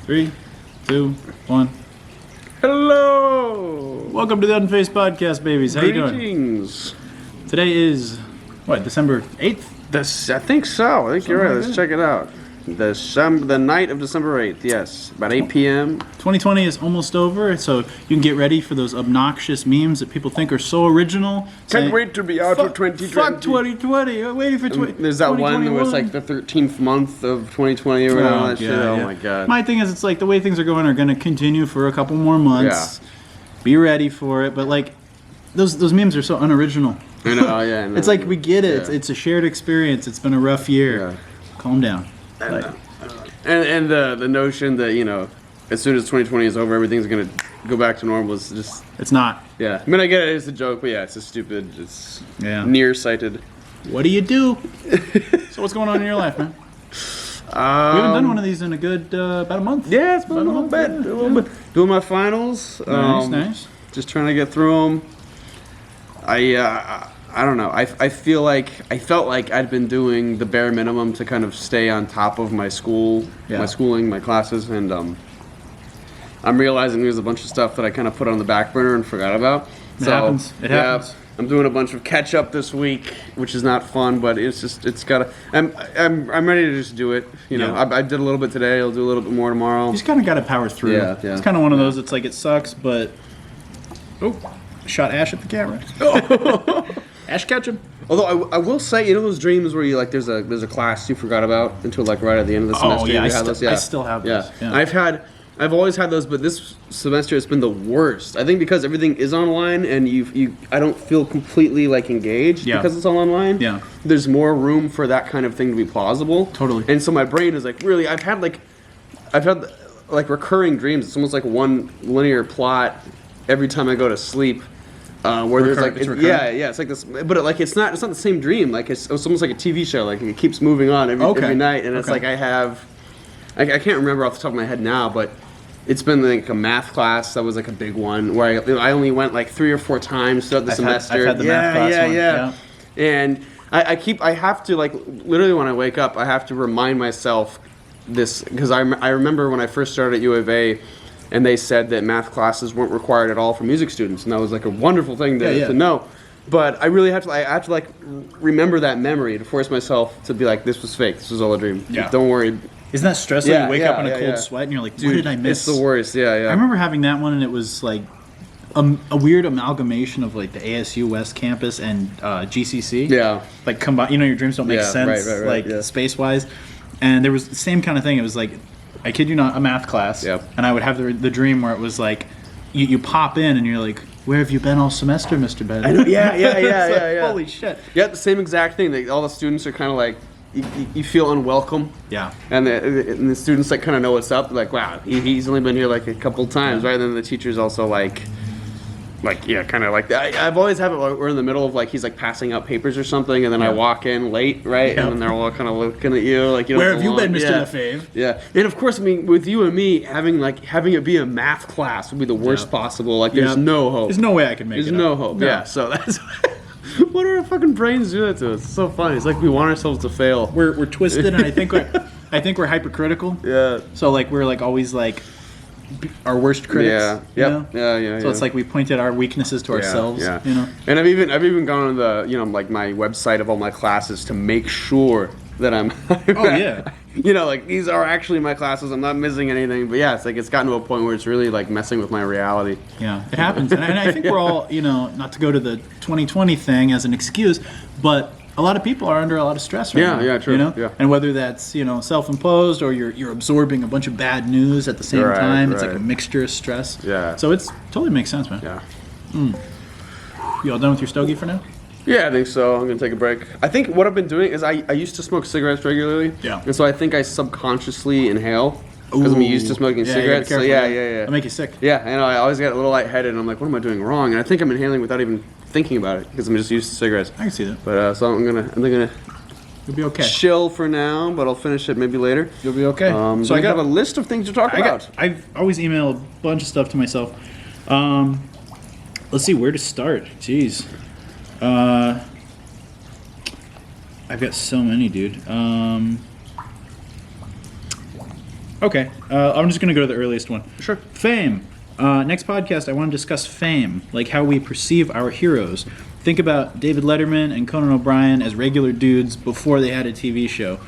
3, 2, 1. Hello! Welcome to the Unfazed podcast, babies. How you doing? Greetings. Today is, what, December 8th? I think so. I think you're right. Let's check it out. The night of December 8th, yes. About 8 p.m. 2020 is almost over, so you can get ready for those obnoxious memes that people think are so original. Can't wait to be out of 2020. Fuck 2020. I'm waiting for 2020. There's that one where it's like the 13th month of 2020 or whatever. That shit. Oh my god. My thing is, it's like the way things are going are going to continue for a couple more months. Yeah. Be ready for it, but like those memes are so unoriginal. I know, yeah. I know. It's like we get it. Yeah. It's a shared experience. It's been a rough year. Yeah. Calm down. And the notion that, you know, as soon as 2020 is over, everything's gonna go back to normal is just... It's not. Yeah. I mean, I get it, it's a joke, but yeah, it's just stupid. It's nearsighted. What do you do? So what's going on in your life, man? We haven't done one of these in a good, about a month. Yeah, it's been a little bit. Doing my finals. Nice. Just trying to get through them. I don't know. I felt like I'd been doing the bare minimum to kind of stay on top of my school, my schooling, my classes, and I'm realizing there's a bunch of stuff that I kind of put on the back burner and forgot about. It happens. It happens. I'm doing a bunch of catch up this week, which is not fun, but it's gotta. I'm ready to just do it. You know, I did a little bit today. I'll do a little bit more tomorrow. You just kind of got to power through. Yeah. It's kind of one of those. It's like it sucks, but shot Ash at the camera. Ash ketchum. Although I will say, you know those dreams where you like there's a class you forgot about until like right at the end of the semester. Yeah, I still have those. Yeah. I've always had those, but this semester it's been the worst. I think because everything is online and I don't feel completely like engaged because it's all online. Yeah. There's more room for that kind of thing to be plausible. Totally. And so my brain is like really I've had recurring dreams. It's almost like one linear plot every time I go to sleep. Where there's like it's like this, but it's not the same dream. Like it's almost like a TV show. Like it keeps moving on every night, and it's like I can't remember off the top of my head now, but it's been like a math class that was like a big one where I only went like 3 or 4 times throughout the semester. I've had the math class one. Yeah. And I have to like literally when I wake up, I have to remind myself this because I remember when I first started at U of A. And they said that math classes weren't required at all for music students, and that was like a wonderful thing to know. But I really have to like remember that memory to force myself to be like, this was fake, this was all a dream. Yeah. Don't worry. Isn't that stressful? You wake up in a cold sweat, and you're like, what did I miss? It's the worst. Yeah. I remember having that one, and it was like a weird amalgamation of like the ASU West campus and GCC. Yeah. Like combine. You know, your dreams don't make sense. Right, like space wise, and there was the same kind of thing. It was like, I kid you not, a math class. Yep. And I would have the dream where it was like, you pop in and you're like, where have you been all semester, Mr. Ben? Yeah. Holy shit. Yeah, the same exact thing. All the students are kind of like, you feel unwelcome. Yeah. And the students like kind of know what's up. Like, wow, he's only been here like a couple times, right? And then the teacher's also like kind of like that. I've always have it like we're in the middle of like he's like passing out papers or something, and then I walk in late, right? And then they're all kind of looking at you like, you know, where have you been, Mr. Lefebvre? Yeah, and of course, I mean, with you and me having it be a math class would be the worst possible. Like, there's no hope. There's no way I can make it. There's no hope. No. Yeah, so that's what do our fucking brains do that to us? It's so funny. It's like we want ourselves to fail. We're twisted, and I think we're hypercritical. Yeah. So like we're like always like our worst critics. Yeah. So it's like we pointed our weaknesses to ourselves. Yeah. You know. And I've even gone on the like my website of all my classes to make sure that I'm. Like these are actually my classes. I'm not missing anything. But yeah, it's like it's gotten to a point where it's really like messing with my reality. Yeah, it happens, and I think we're all not to go to the 2020 thing as an excuse, but a lot of people are under a lot of stress right now. Yeah, true. You know? Yeah. And whether that's self-imposed or you're absorbing a bunch of bad news at the same time, it's like a mixture of stress. Yeah. So it's totally makes sense, man. Yeah. You all done with your stogie for now? Yeah, I think so. I'm gonna take a break. I think what I've been doing is I used to smoke cigarettes regularly. Yeah. And so I think I subconsciously inhale because I'm used to smoking cigarettes. Careful, so yeah. It'll make you sick. Yeah, I know. I always get a little lightheaded, and I'm like, what am I doing wrong? And I think I'm inhaling without even thinking about it because I'm just used to cigarettes. I can see that. But so I'm gonna You'll be okay. chill for now, but I'll finish it maybe later. You'll be okay. So I have a list of things to talk about. I've always emailed a bunch of stuff to myself. Let's see where to start. Jeez. I've got so many, dude. Okay, I'm just going to go to the earliest one. Sure. Fame. Next podcast, I want to discuss fame, like how we perceive our heroes. Think about David Letterman and Conan O'Brien as regular dudes before they had a TV show.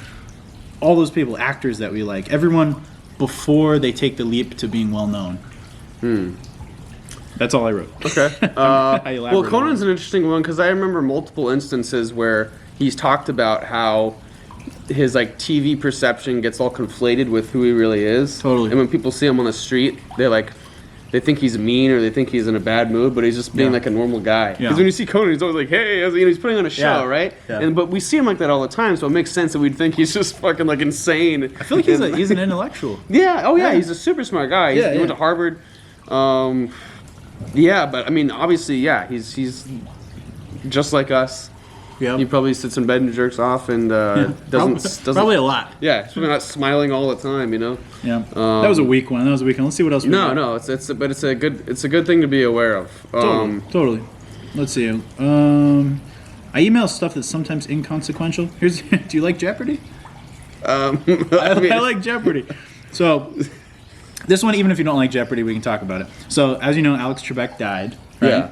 All those people, actors that we like, everyone before they take the leap to being well known. That's all I wrote. Okay. Well, Conan's an interesting one because I remember multiple instances where he's talked about how his like TV perception gets all conflated with who he really is. Totally. And when people see him on the street, they think he's mean or they think he's in a bad mood, but he's just being like a normal guy. Because when you see Conan, he's always like, hey, he's putting on a show, right? Yeah. But we see him like that all the time, so it makes sense that we'd think he's just fucking like insane. I feel like he's an intellectual. Yeah. Oh yeah. He's a super smart guy. He went to Harvard. Yeah, but I mean, obviously, he's just like us. Yeah. He probably sits in bed and jerks off and doesn't probably a lot. Yeah, he's probably not smiling all the time, you know. Yeah. That was a weak one. Let's see what else we got. No, it's a good thing to be aware of. Totally. Let's see. I email stuff that's sometimes inconsequential. Do you like Jeopardy? I like Jeopardy. So this one, even if you don't like Jeopardy, we can talk about it. So as you know, Alex Trebek died. Right? Yeah.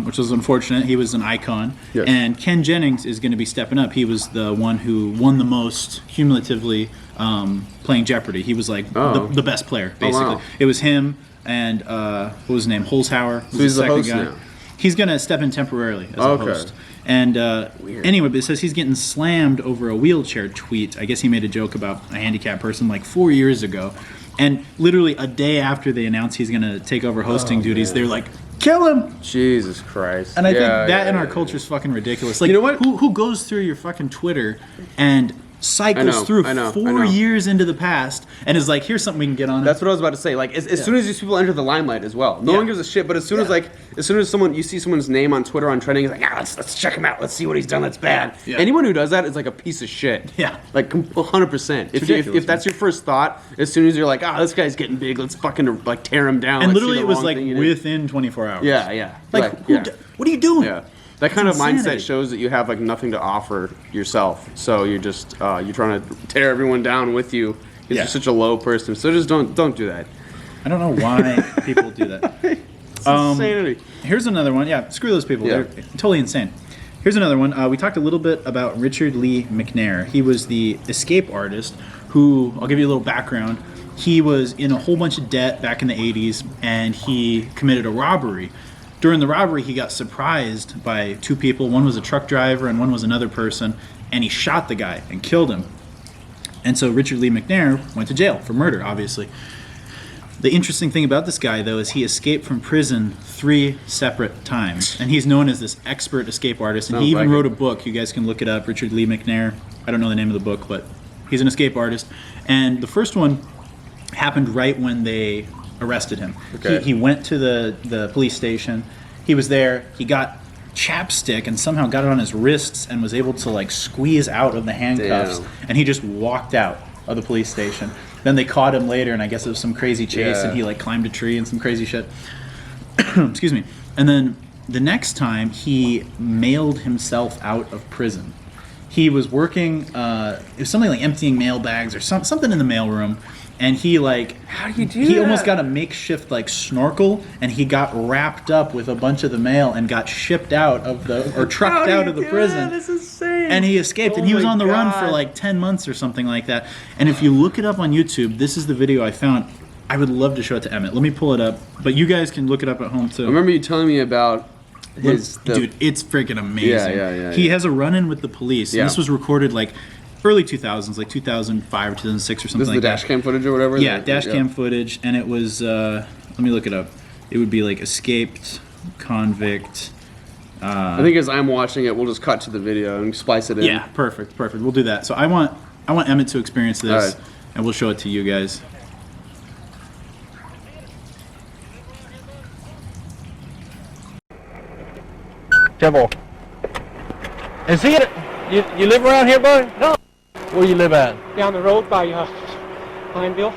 Which was unfortunate. He was an icon. Yes. And Ken Jennings is going to be stepping up. He was the one who won the most cumulatively playing Jeopardy. He was like the best player, basically. Oh, wow. It was him and, what was his name? Holzhauer. So he's the host now. He's going to step in temporarily as a host. And anyway, but it says he's getting slammed over a wheelchair tweet. I guess he made a joke about a handicapped person like 4 years ago. And literally a day after they announced he's going to take over hosting duties, they're like, kill him! Jesus Christ. And I think that in our culture is fucking ridiculous. Like, you know what? Who goes through your fucking Twitter and cycles through 4 years into the past and is like, here's something we can get on. That's what I was about to say. Like, as soon as these people enter the limelight as well, no one gives a shit. But as soon as you see someone's name on Twitter on trending, it's like, let's check him out. Let's see what he's done. That's bad. Yeah. Anyone who does that is like a piece of shit. Yeah, like 100%. If that's your first thought, as soon as you're like, this guy's getting big, let's fucking like tear him down. And literally, it was like within 24 hours. Yeah. Like, what are you doing? Yeah. That kind of mindset shows that you have like nothing to offer yourself. So you're just you're trying to tear everyone down with you. You're such a low person. So just don't do that. I don't know why people do that. It's insanity. Here's another one. Yeah, screw those people. They're totally insane. Here's another one. We talked a little bit about Richard Lee McNair. He was the escape artist who, I'll give you a little background. He was in a whole bunch of debt back in the 80s, and he committed a robbery. During the robbery, he got surprised by two people. One was a truck driver and one was another person, and he shot the guy and killed him. And so Richard Lee McNair went to jail for murder, obviously. The interesting thing about this guy, though, is he escaped from prison 3 separate times. And he's known as this expert escape artist. And he even wrote a book. You guys can look it up, Richard Lee McNair. I don't know the name of the book, but he's an escape artist. And the first one happened right when they arrested him. Okay. He went to the police station. He was there. He got chapstick and somehow got it on his wrists and was able to like squeeze out of the handcuffs. Damn. And he just walked out of the police station. Then they caught him later, and I guess it was some crazy chase, and he like climbed a tree and some crazy shit. Excuse me. And then the next time, he mailed himself out of prison. He was working. It was something like emptying mail bags or something in the mailroom. And he like, how do you do he that? Almost got a makeshift like snorkel, and he got wrapped up with a bunch of the mail and got shipped out of trucked out of the prison. That's insane. And he escaped, and he was on the run for like 10 months or something like that. And if you look it up on YouTube, this is the video I found. I would love to show it to Emmett. Let me pull it up, but you guys can look it up at home too. I remember you telling me about dude, it's freaking amazing. Yeah. He has a run-in with the police. And this was recorded like early 2000s, like 2005 or 2006 or something like that. This is the dash cam footage or whatever? Yeah, dash cam footage, and it was, let me look it up. It would be like escaped convict. I think as I'm watching it, we'll just cut to the video and splice it in. Yeah, perfect. We'll do that. So I want Emmett to experience this, and we'll show it to you guys. Jimbo. Is he you live around here, buddy? No. Where you live at? Down the road by Pineville.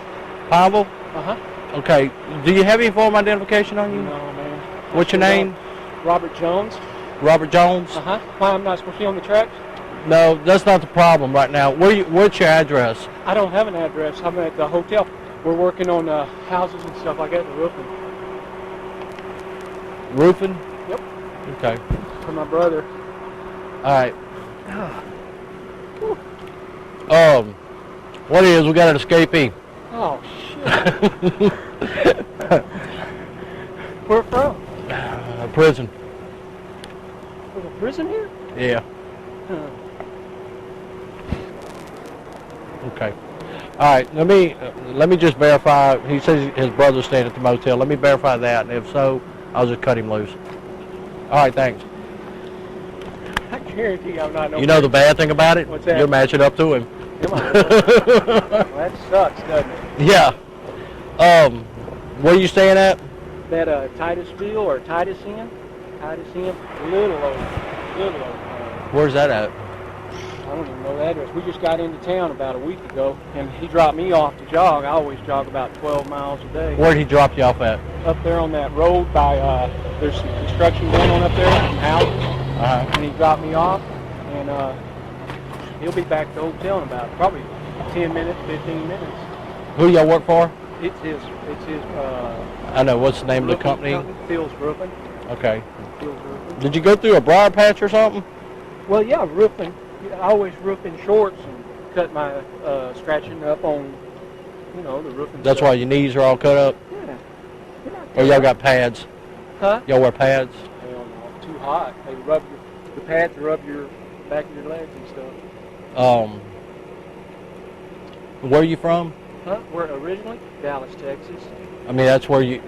Pineville? Uh-huh. Okay. Do you have any form of identification on you? No, man. What's your name? Robert Jones. Robert Jones? Uh-huh. Why, I'm not supposed to be on the tracks? No, that's not the problem right now. What's your address? I don't have an address. I'm at the hotel. We're working on houses and stuff like that, the roofing. Roofing? Yep. Okay. For my brother. All right. What it is, we got an escapee. Oh, shit. Where from? Prison. There's a prison here? Yeah. Huh. Okay. All right. Let me just verify. He says his brother's staying at the motel. Let me verify that, and if so, I'll just cut him loose. All right. Thanks. I guarantee I'm not. You know the bad thing about it? What's that? You're matching up to him. Come on. Well, that sucks, doesn't it? Yeah. Where are you staying at? That Titusville or Titus Inn? Titus Inn? Little old. Where's that at? I don't even know the address. We just got into town about a week ago, and he dropped me off to jog. I always jog about 12 miles a day. Where'd he drop you off at? Up there on that road by, there's some construction going on up there, some houses. And he dropped me off, and he'll be back at the hotel in about probably 10 minutes, 15 minutes. Who y'all work for? It's his, I know. What's the name of the company? Phil's Roofing. Okay. Phil's Roofing. Did you go through a briar patch or something? Well, yeah, roofing. I always roof in shorts and cut my scratching up on, the roofing. That's stuff. why your knees are all cut up? Yeah. Or y'all got pads? Huh? Y'all wear pads? Hell no, too hot. They the pads rub your back of your legs and stuff. Where are you from? Huh? We're originally Dallas, Texas. I mean, that's where y'all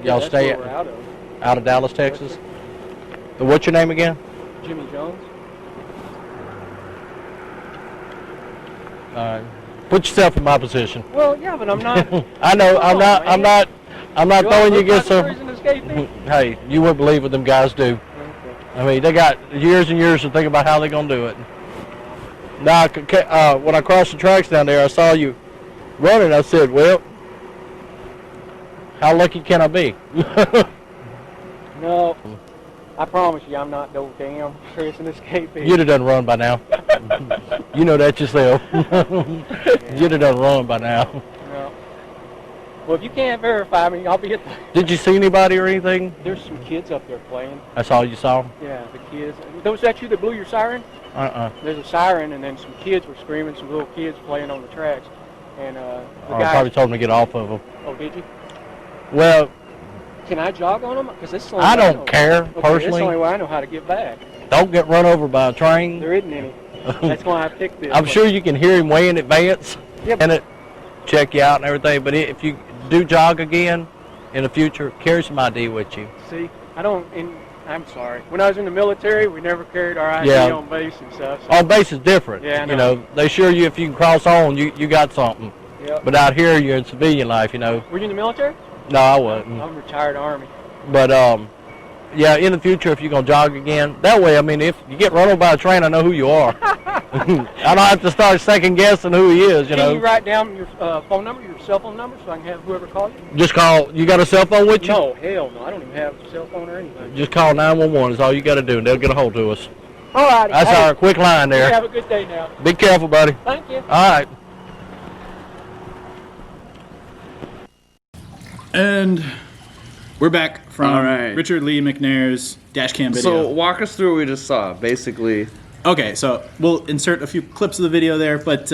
that's stay where we're out of. out of Dallas, Texas? What's your name again? Jimmy Jones. Put yourself in my position. Well, yeah, but I'm not. I know. I'm not throwing you against her. them. Hey, you wouldn't believe what them guys do. Okay. I mean, they got years and years to think about how they're gonna do it. Now, when I crossed the tracks down there, I saw you running. I said, "Well, how lucky can I be?" No, I promise you, I'm not no damn prison escapee. You'd have done run by now. You know that yourself. You'd have done run by now. No. Well, if you can't verify me, I'll be at the... Did you see anybody or anything? There's some kids up there playing. That's all you saw? Yeah, the kids. Was that you that blew your siren? There's a siren, and then some kids were screaming, some little kids playing on the tracks. And the guy... probably told them to get off of them. Oh, did you? Well... Can I jog on them? Because this is I don't care, okay, personally. That's the only way I know how to get back. Don't get run over by a train. There isn't any. That's why I picked this. I'm sure you can hear him way in advance, Yep. and it check you out and everything. But if you do jog again in the future, carry some ID with you. See, I'm sorry. When I was in the military, we never carried our ID on base and stuff. So. On base is different. Yeah, I know. You know, they assure you if you can cross on, you got something. Yep. But out here, you're in civilian life, you know. Were you in the military? No, I wasn't. I'm retired Army. But yeah, in the future, if you're gonna jog again, that way, I mean, if you get run over by a train, I know who you are. I don't have to start second guessing who he is. You know. Can you write down your phone number, your cell phone number, so I can have whoever call you? Just call. You got a cell phone with you? No, hell no. I don't even have a cell phone or anything. Just call 911 is all you got to do, and they'll get a hold of us. All right. That's our quick line there. Have a good day now. Be careful, buddy. Thank you. All right. And we're back from All right. Richard Lee McNair's dash cam video. So walk us through what we just saw, basically. Okay, so we'll insert a few clips of the video there, but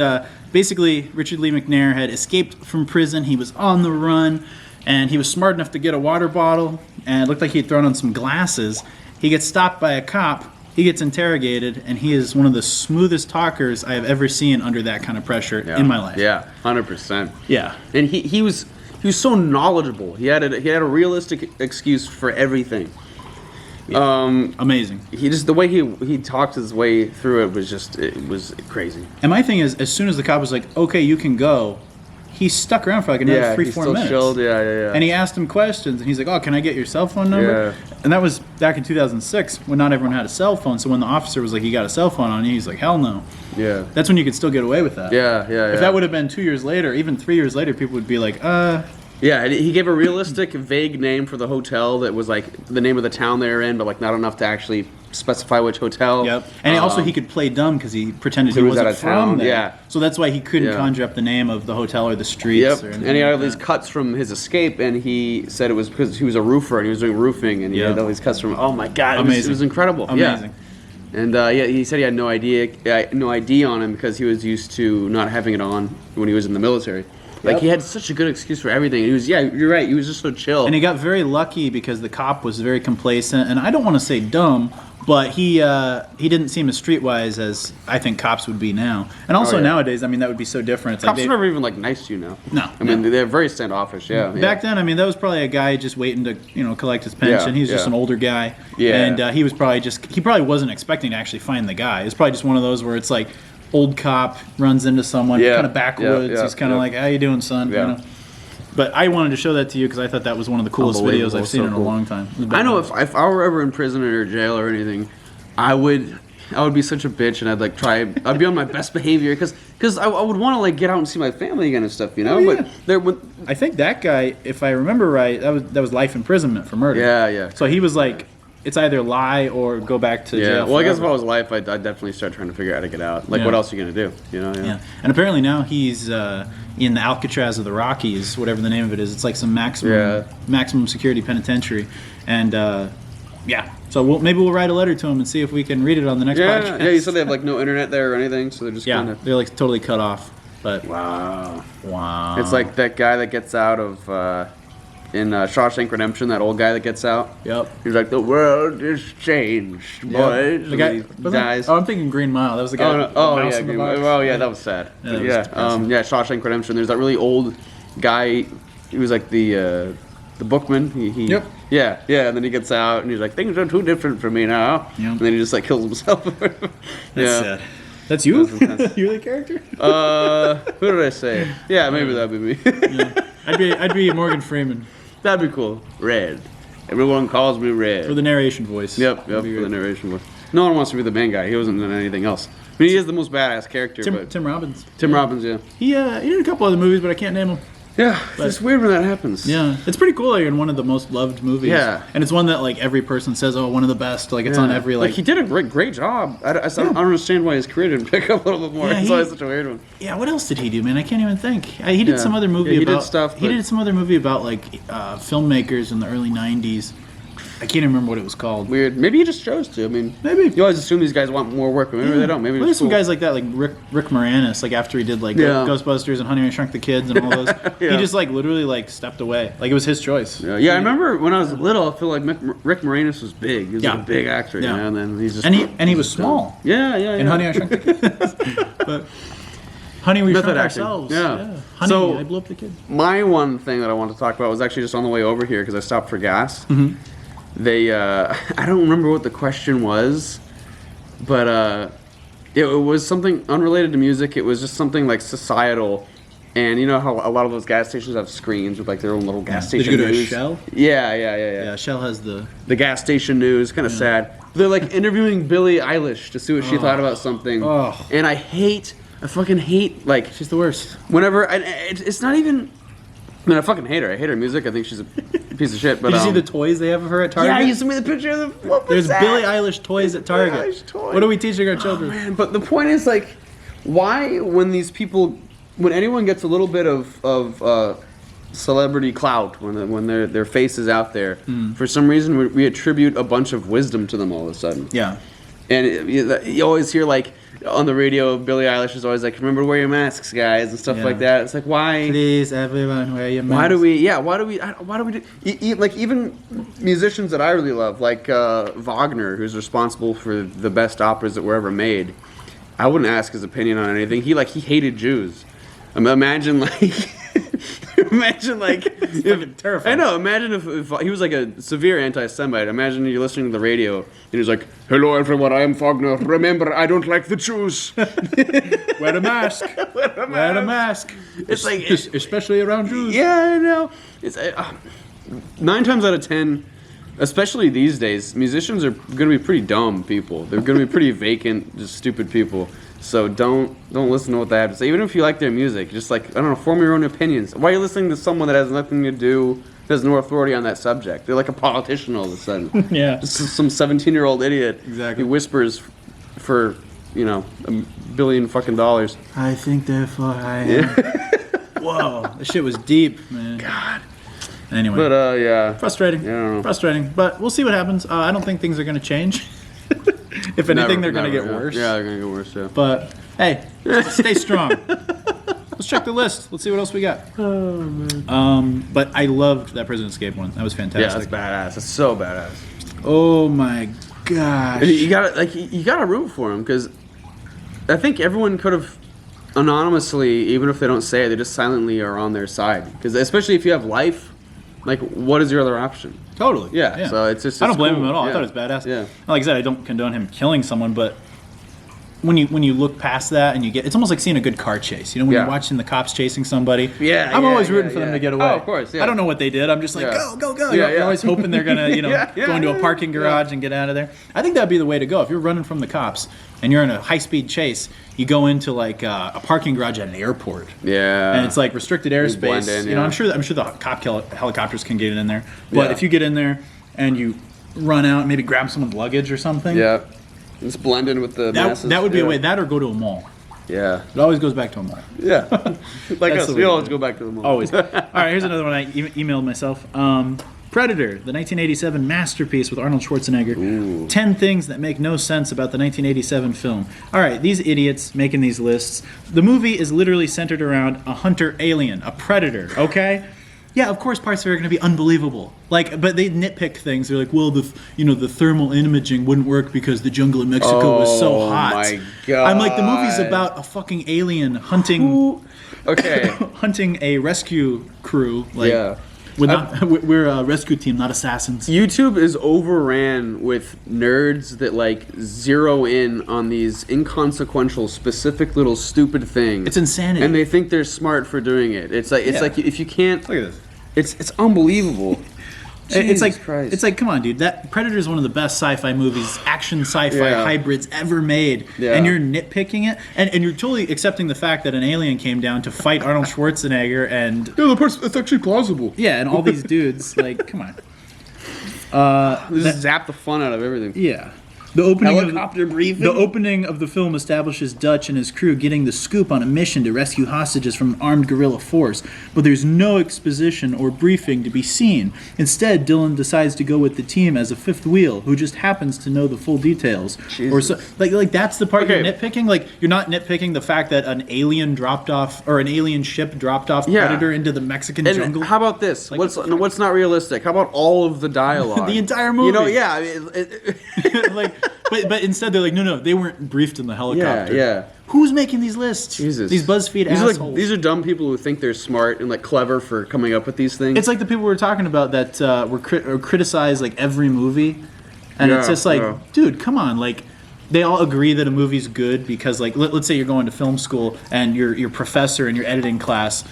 basically Richard Lee McNair had escaped from prison. He was on the run, and he was smart enough to get a water bottle, and it looked like he had thrown on some glasses. He gets stopped by a cop. He gets interrogated, and he is one of the smoothest talkers I have ever seen under that kind of pressure in my life. Yeah, 100%. Yeah. And he was so knowledgeable. He had a realistic excuse for everything. Amazing. He just the way he talked his way through it was crazy. And my thing is, as soon as the cop was like, "Okay, you can go," he stuck around for like another 3-4 minutes. Chilled. Yeah. And he asked him questions, and he's like, "Oh, can I get your cell phone number?" Yeah. And that was back in 2006 when not everyone had a cell phone. So when the officer was like, "You got a cell phone on you?" He's like, "Hell no." Yeah. That's when you could still get away with that. Yeah. If that would have been 2 years later, even 3 years later, people would be like, Yeah, and he gave a realistic, vague name for the hotel that was like the name of the town they were in, but like not enough to actually specify which hotel. Yep. And also he could play dumb because he pretended he was wasn't out of from town, there. yeah. So that's why he couldn't Yeah. conjure up the name of the hotel or the streets. Yep. Or And anything he had like all these that. cuts from his escape, and he said it was because he was a roofer and he was doing roofing, and he had all these cuts from. Oh my God! It was incredible. Amazing. Yeah. And he said he had no ID on him because he was used to not having it on when he was in the military. Like he had such a good excuse for everything. He was, you're right. He was just so chill. And he got very lucky because the cop was very complacent, and I don't want to say dumb, but he didn't seem as streetwise as I think cops would be now. And also nowadays, I mean, that would be so different. It's Cops like are never even like nice to you now. No, I mean they're very standoffish. Yeah. Back then, I mean, that was probably a guy just waiting to collect his pension. Yeah, He was just yeah. an older guy. Yeah. And he was probably he probably wasn't expecting to actually find the guy. It's probably just one of those where it's like old cop runs into someone kind of backwoods. He's kind of like, "How you doing, son?" Yeah. You know? But I wanted to show that to you because I thought that was one of the coolest videos I've seen in a long time. I know if I were ever in prison or jail or anything, I would be such a bitch, and I'd be on my best behavior because I would want to like get out and see my family again and stuff, you know. Oh, yeah. But I think that guy, if I remember right, that was life imprisonment for murder. Yeah. So he was like, it's either lie or go back to jail. Well, I guess if forever. I was life, I'd definitely start trying to figure out how to get out. Like, Yeah. what else are you gonna do? You know? Yeah, and apparently now he's in the Alcatraz of the Rockies, whatever the name of it is. It's like some maximum security penitentiary, and so maybe we'll write a letter to him and see if we can read it on the next podcast. Yeah. You said they have like no internet there or anything, so they're just kind of. they're like totally cut off. But Wow. It's It's like that guy that gets out of in Shawshank Redemption, that old guy that gets out. Yep. He's like, the world is changed, boys. The guy, And he dies. I'm thinking Green Mile. That was the guy. with the mouse in the box. That was sad. Yeah, that was depressing. Shawshank Redemption. There's that really old guy. He was like the bookman. He Yep. Yeah, and then he gets out and he's like, things are too different for me now. Yep. And then he just like kills himself. That's sad. That's you? That was intense. You're the character? Who did I say? Yeah, maybe that'd be me. I'd be Morgan Freeman That'd be cool. Red. Everyone calls me Red. for the narration voice. Yep, for the narration voice. No one wants to be the main guy. He wasn't in anything else. I mean, he is the most badass character. Tim Robbins. Tim Robbins, yeah. He did a couple other movies, but I can't name them. Yeah, it's weird when that happens. Yeah, it's pretty cool. Like, in one of the most loved movies. Yeah. And it's one that like every person says, "Oh, one of the best." Like it's on every like. he did a great job. I don't understand why his career didn't pick up a little bit more. Yeah, It's always such a weird one. Yeah, what else did he do, man? I can't even think. He did Yeah. some other movie Yeah, he about did stuff, He but- did some other movie about like filmmakers in the early '90s. I can't even remember what it was called. Weird. Maybe he just chose to. I mean, Maybe. you always assume these guys want more work, but maybe they don't. Maybe Well, there's it's some cool. guys like that, like Rick Moranis. Like after he did like Yeah. Ghostbusters and Honey, I Shrunk the Kids and all those, Yeah. he just like literally like stepped away. Like it was his choice. Yeah, I remember when I was little, I feel like Rick Moranis was big. He was like Yeah. a big actor, Yeah. you know, and then he's just... And he was small. Yeah. In Honey, I Shrunk the Kids. But Honey, we Method shrunk acting. ourselves. Yeah. Honey, So- I blew up the kids. My one thing that I wanted to talk about was actually just on the way over here because I stopped for gas. Mm-hmm. They, I don't remember what the question was, but it was something unrelated to music. It was just something like societal. And you know how a lot of those gas stations have screens with like their own little gas Did station you go to a news? Shell? Yeah. Yeah, Shell has the. The gas station news, kind of sad. They're like interviewing Billie Eilish to see what she thought about something. Oh. And I fucking hate, like, She's the worst. whenever, it's not even, I mean, I fucking hate her. I hate her music. I think she's a piece of shit. But Did you see the toys they have of her at Target? Yeah, you sent me the picture of the. What was There's that? Billie Eilish toys at Target. Billie Eilish toys. What are we teaching our children? Man, but the point is, like, why when these people, when anyone gets a little bit of celebrity clout, when their face is out there, for some reason we attribute a bunch of wisdom to them all of a sudden. Yeah. And you always hear, like, on the radio, Billie Eilish is always like, remember to wear your masks, guys, and stuff Yeah. like that. It's like, why? Please, everyone, wear your mask. Why do we do, like, even musicians that I really love, like Wagner, who's responsible for the best operas that were ever made, I wouldn't ask his opinion on anything. He hated Jews. Imagine, like, It's fucking terrifying. I know. Imagine if he was like a severe anti-Semite. Imagine you're listening to the radio and he's like, "Hello, everyone. I am Wagner. Remember, I don't like the Jews." Wear a mask. Wear a mask. It's like, especially around Jews. yeah, I know. It's 9 times out of 10, especially these days, musicians are going to be pretty dumb people. They're going to be pretty vacant, just stupid people. So don't listen to what they have to say. Even if you like their music, just like, I don't know, form your own opinions. Why are you listening to someone that has nothing to do has no authority on that subject. They're like a politician all of a sudden. Yeah. Just some 17-year-old idiot. Exactly. Who whispers for, $1 billion fucking dollars. I think therefore I am. Whoa, this shit was deep, man. God. Anyway. But yeah. Frustrating. Yeah, I don't know. Frustrating. But we'll see what happens. I don't think things are going to change. If anything, they're going to get worse. Yeah, they're going to get worse, yeah. But, hey, stay strong. Let's check the list. Let's see what else we got. Oh, man. But I loved that Prison Escape one. That was fantastic. Yeah, that's badass. That's so badass. Oh, my gosh. And you gotta root for him, because I think everyone could have anonymously, even if they don't say it, they just silently are on their side. Because especially if you have life, like, what is your other option? Totally. Yeah. So it's just. I don't blame cool. him at all. Yeah. I thought it was badass. Yeah. Like I said, I don't condone him killing someone, but when you look past that and it's almost like seeing a good car chase. When you're watching the cops chasing somebody. Yeah. I'm always rooting for them to get away. Oh, of course. Yeah. I don't know what they did. I'm just like, Yeah. go. Yeah, You're always hoping they're gonna, go into a parking garage and get out of there. I think that'd be the way to go. If you're running from the cops and you're in a high-speed chase, you go into like a parking garage at an airport. Yeah. And it's like restricted airspace. blend in, I'm sure the cop helicopters can get in there. But Yeah. if you get in there and you run out, maybe grab someone's luggage or something. Yeah. Just blend in with the masses. That would be yeah. a way. That or go to a mall. Yeah. It always goes back to a mall. Yeah. Like That's us, the we way always to go back to the mall. Always. All right, here's another one I emailed myself. Predator, the 1987 masterpiece with Arnold Schwarzenegger. Ooh. 10 things that make no sense about the 1987 film. All right, these idiots making these lists. The movie is literally centered around a hunter alien, a predator, okay? Yeah, of course parts of it are going to be unbelievable. But they nitpick things. They're like, well, the thermal imaging wouldn't work because the jungle in Mexico was so hot. Oh my God. I'm like, the movie's about a fucking alien hunting Okay. hunting a rescue crew. Like, Yeah. we're a rescue team, not assassins. YouTube is overran with nerds that like zero in on these inconsequential, specific little stupid things. It's insanity. and they think they're smart for doing it. It's like Yeah. if you can't, Look at this. it's unbelievable. It's like Jesus Christ. it's like, come on, dude. That Predator is one of the best sci-fi movies, action sci-fi Yeah. hybrids ever made. Yeah. And you're nitpicking it, and you're totally accepting the fact that an alien came down to fight Arnold Schwarzenegger, and it's actually plausible. and all these dudes. Like, come on. Just zap the fun out of everything. Yeah. The opening Helicopter briefing. The opening of the film establishes Dutch and his crew getting the scoop on a mission to rescue hostages from an armed guerrilla force, but there's no exposition or briefing to be seen. Instead, Dylan decides to go with the team as a fifth wheel, who just happens to know the full details. Jesus. Or so, like that's the part Okay. you're nitpicking. Like, you're not nitpicking the fact that an alien dropped off, or an alien ship dropped off Yeah. Predator into the Mexican And jungle. how about this? Like, what's not realistic? How about all of the dialogue? The entire movie. Yeah. I mean, Like, but instead they're like, no, they weren't briefed in the helicopter. yeah. Who's making these lists? Jesus. These BuzzFeed these are assholes. these are dumb people who think they're smart and like clever for coming up with these things. It's like the people we were talking about that were criticize like every movie, and it's Yeah, just like, yeah. dude, come on, like. They all agree that a movie's good because, like, let's say you're going to film school and your professor in your editing class,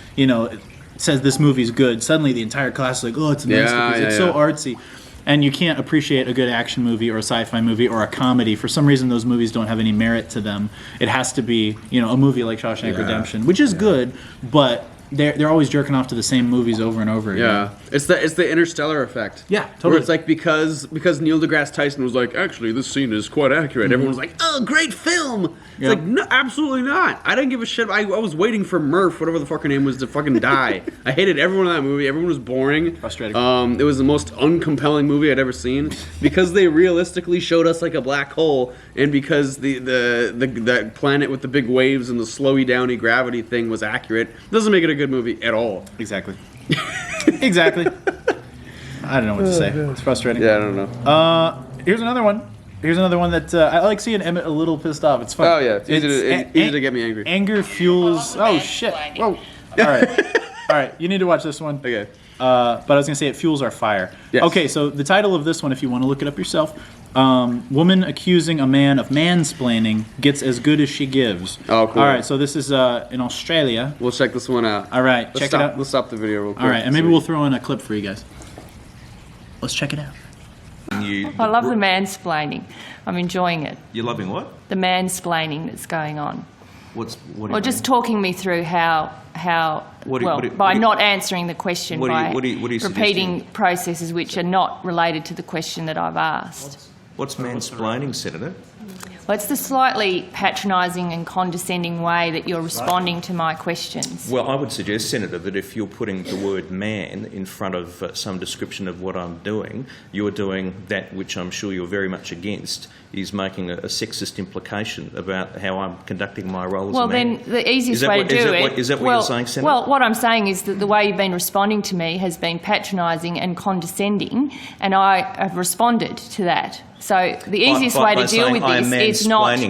says this movie's good. Suddenly, the entire class is like, "Oh, it's a masterpiece. It's so artsy," and you can't appreciate a good action movie or a sci-fi movie or a comedy. For some reason, those movies don't have any merit to them. It has to be, a movie like Shawshank Redemption, which is good, but they're always jerking off to the same movies over and over again. Yeah, it's the Interstellar effect. Yeah, totally. Where it's like because Neil deGrasse Tyson was like, actually, this scene is quite accurate. Everyone was like, oh, great film. It's Yeah. like, no, absolutely not. I didn't give a shit. I was waiting for Murph, whatever the fuck her name was, to fucking die. I hated everyone in that movie. Everyone was boring. Frustrating. It was the most uncompelling movie I'd ever seen because they realistically showed us like a black hole, and because the planet with the big waves and the slowy downy gravity thing was accurate. Doesn't make it a good movie at all. Exactly. Exactly. I don't know what to say. It's frustrating. Yeah, I don't know. Here's another one. Here's another one that I like seeing Emmett a little pissed off. It's fun. Oh, yeah. It's easy to get me angry. Anger fuels. Oh shit. Whoa. All right. All right. You need to watch this one. Okay. But I was gonna say it fuels our fire. Yes. Okay. So the title of this one, if you want to look it up yourself, woman accusing a man of mansplaining gets as good as she gives. Oh, cool. All right. So this is in Australia. We'll check this one out. All right. Check it out. Let's stop the video real quick. All right. And maybe we'll throw in a clip for you guys. Let's check it out. I love the mansplaining. I'm enjoying it. You're loving what? The mansplaining that's going on. What do you Or just talking me through how how What do you- by not answering the question what do you- by what do you repeating suggesting? processes which are not related to the question that I've asked. What's mansplaining, Senator? Well, it's the slightly patronising and condescending way that you're responding to my questions. Well, I would suggest, Senator, that if you're putting the word man in front of some description of what I'm doing, you're doing that which I'm sure you're very much against, is making a sexist implication about how I'm conducting my role as a man. Well, then the easiest way to do it... Is that what you're saying, Senator? Well, what I'm saying is that the way you've been responding to me has been patronising and condescending, and I have responded to that. So the easiest way to deal with this is not to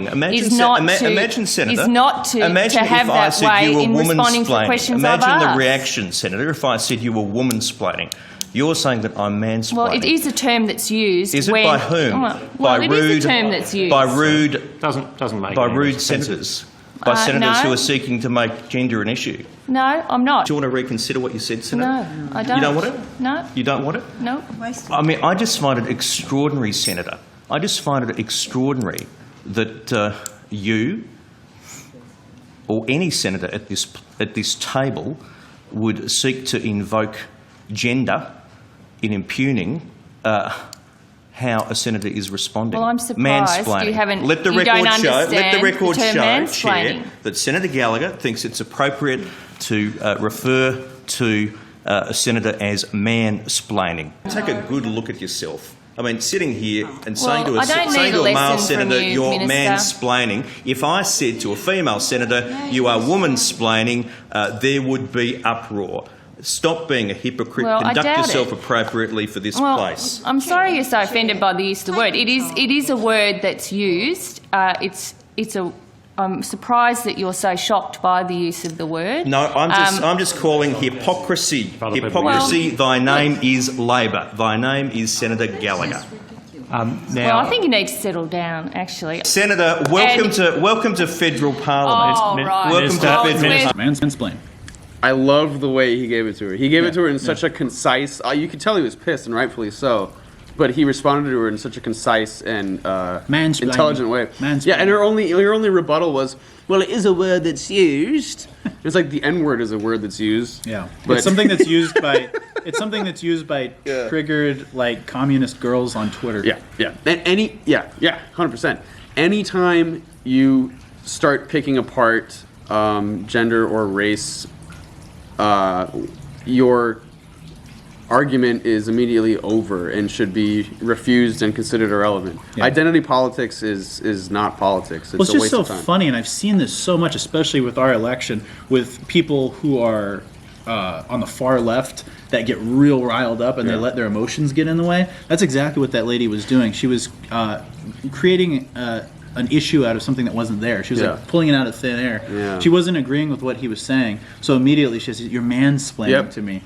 have that way in responding to the questions I've asked. Imagine the reaction, Senator, if I said you were woman-splaining. You're saying that I'm mansplaining. Well, it is a term that's used. Is it by whom? Well, it is a term that's used. By rude senators. senators. By senators no. who are seeking to make gender an issue. No, I'm not. Do you want to reconsider what you said, Senator? No, I don't. You don't want it? No. You don't want it? No. I mean, I just find it extraordinary, Senator. I just find it extraordinary that you or any senator at this table would seek to invoke gender in impugning how a senator is responding. Well, I'm surprised Mansplaining. you haven't. Let the you record don't show. Let the understand record the term show, mansplaining. Chair, that Senator Gallagher thinks it's appropriate to refer to a senator as mansplaining. Take a good look at yourself. I mean, sitting here and saying to a male senator, you're mansplaining. If I said to a female senator, you are womansplaining, there would be uproar. Stop being a hypocrite. Well, Conduct yourself appropriately for this place. I'm sorry you're so offended by the use of the word. It is a word that's used. I'm surprised that you're so shocked by the use of the word. No, I'm just calling hypocrisy. Hypocrisy. Thy name is Labor. Thy name is Senator Gallagher. Well, I think you need to settle down, actually. Senator, welcome to federal parliament. Oh, right. Welcome to federal. Mansplain. I love the way he gave it to her. He gave it to her in such a concise... you could tell he was pissed, and rightfully so. But he responded to her in such a concise and intelligent way. Yeah, and her only rebuttal was, well, it is a word that's used. It's like the N-word is a word that's used. Yeah, but it's something that's used by triggered like communist girls on Twitter. Yeah. And 100%. Anytime you start picking apart gender or race, your argument is immediately over and should be refused and considered irrelevant. Yeah. Identity politics is not politics. It's just a waste so of time. funny, and I've seen this so much, especially with our election, with people who are on the far left that get real riled up and they let their emotions get in the way. That's exactly what that lady was doing. She was creating an issue out of something that wasn't there. She was like pulling it out of thin air. Yeah. She wasn't agreeing with what he was saying. So immediately she says, "You're mansplaining to me."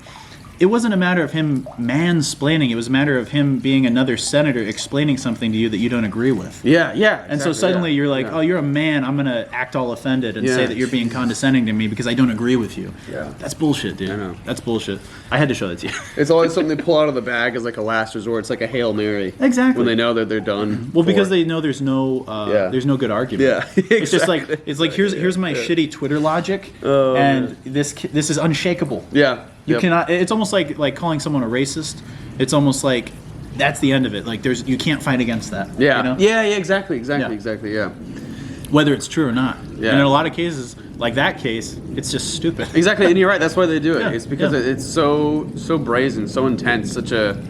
It wasn't a matter of him mansplaining. It was a matter of him being another senator explaining something to you that you don't agree with. Yeah. And so suddenly you're like, oh, you're a man. I'm going to act all offended and say that you're being condescending to me because I don't agree with you. Yeah. That's bullshit, dude. I know. That's bullshit. I had to show that to you. It's always something they pull out of the bag as like a last resort. It's like a Hail Mary. Exactly. When they know that they're done. Well, because they know there's no good argument. Yeah. Exactly. It's just like here's my shitty Twitter logic, and this is unshakable. Yeah. You cannot. It's almost like calling someone a racist. It's almost like that's the end of it. Like you can't fight against that. Yeah. You know? Yeah. Exactly. Yeah. Whether it's true or not. Yeah. And in a lot of cases, like that case, it's just stupid. Exactly, and you're right. That's why they do it. Yeah. It's because it's so brazen, so intense, such a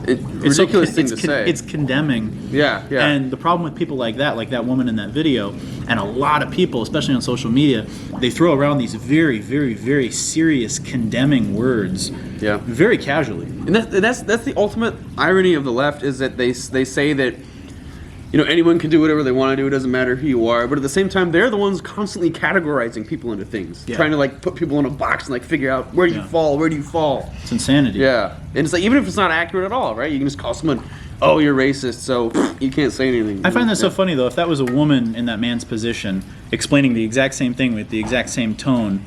ridiculous thing to say. It's condemning. Yeah. And the problem with people like that woman in that video, and a lot of people, especially on social media, they throw around these very, very, very serious condemning words. Yeah. Very casually. And that's the ultimate irony of the left is that they say that anyone can do whatever they want to do. It doesn't matter who you are. But at the same time, they're the ones constantly categorizing people into things, trying to put people in a box and figure out where do you fall. Where do you fall? It's insanity. Yeah, and it's like even if it's not accurate at all, right? You can just call someone, "Oh, you're racist," so you can't say anything. I find that so funny though. If that was a woman in that man's position explaining the exact same thing with the exact same tone,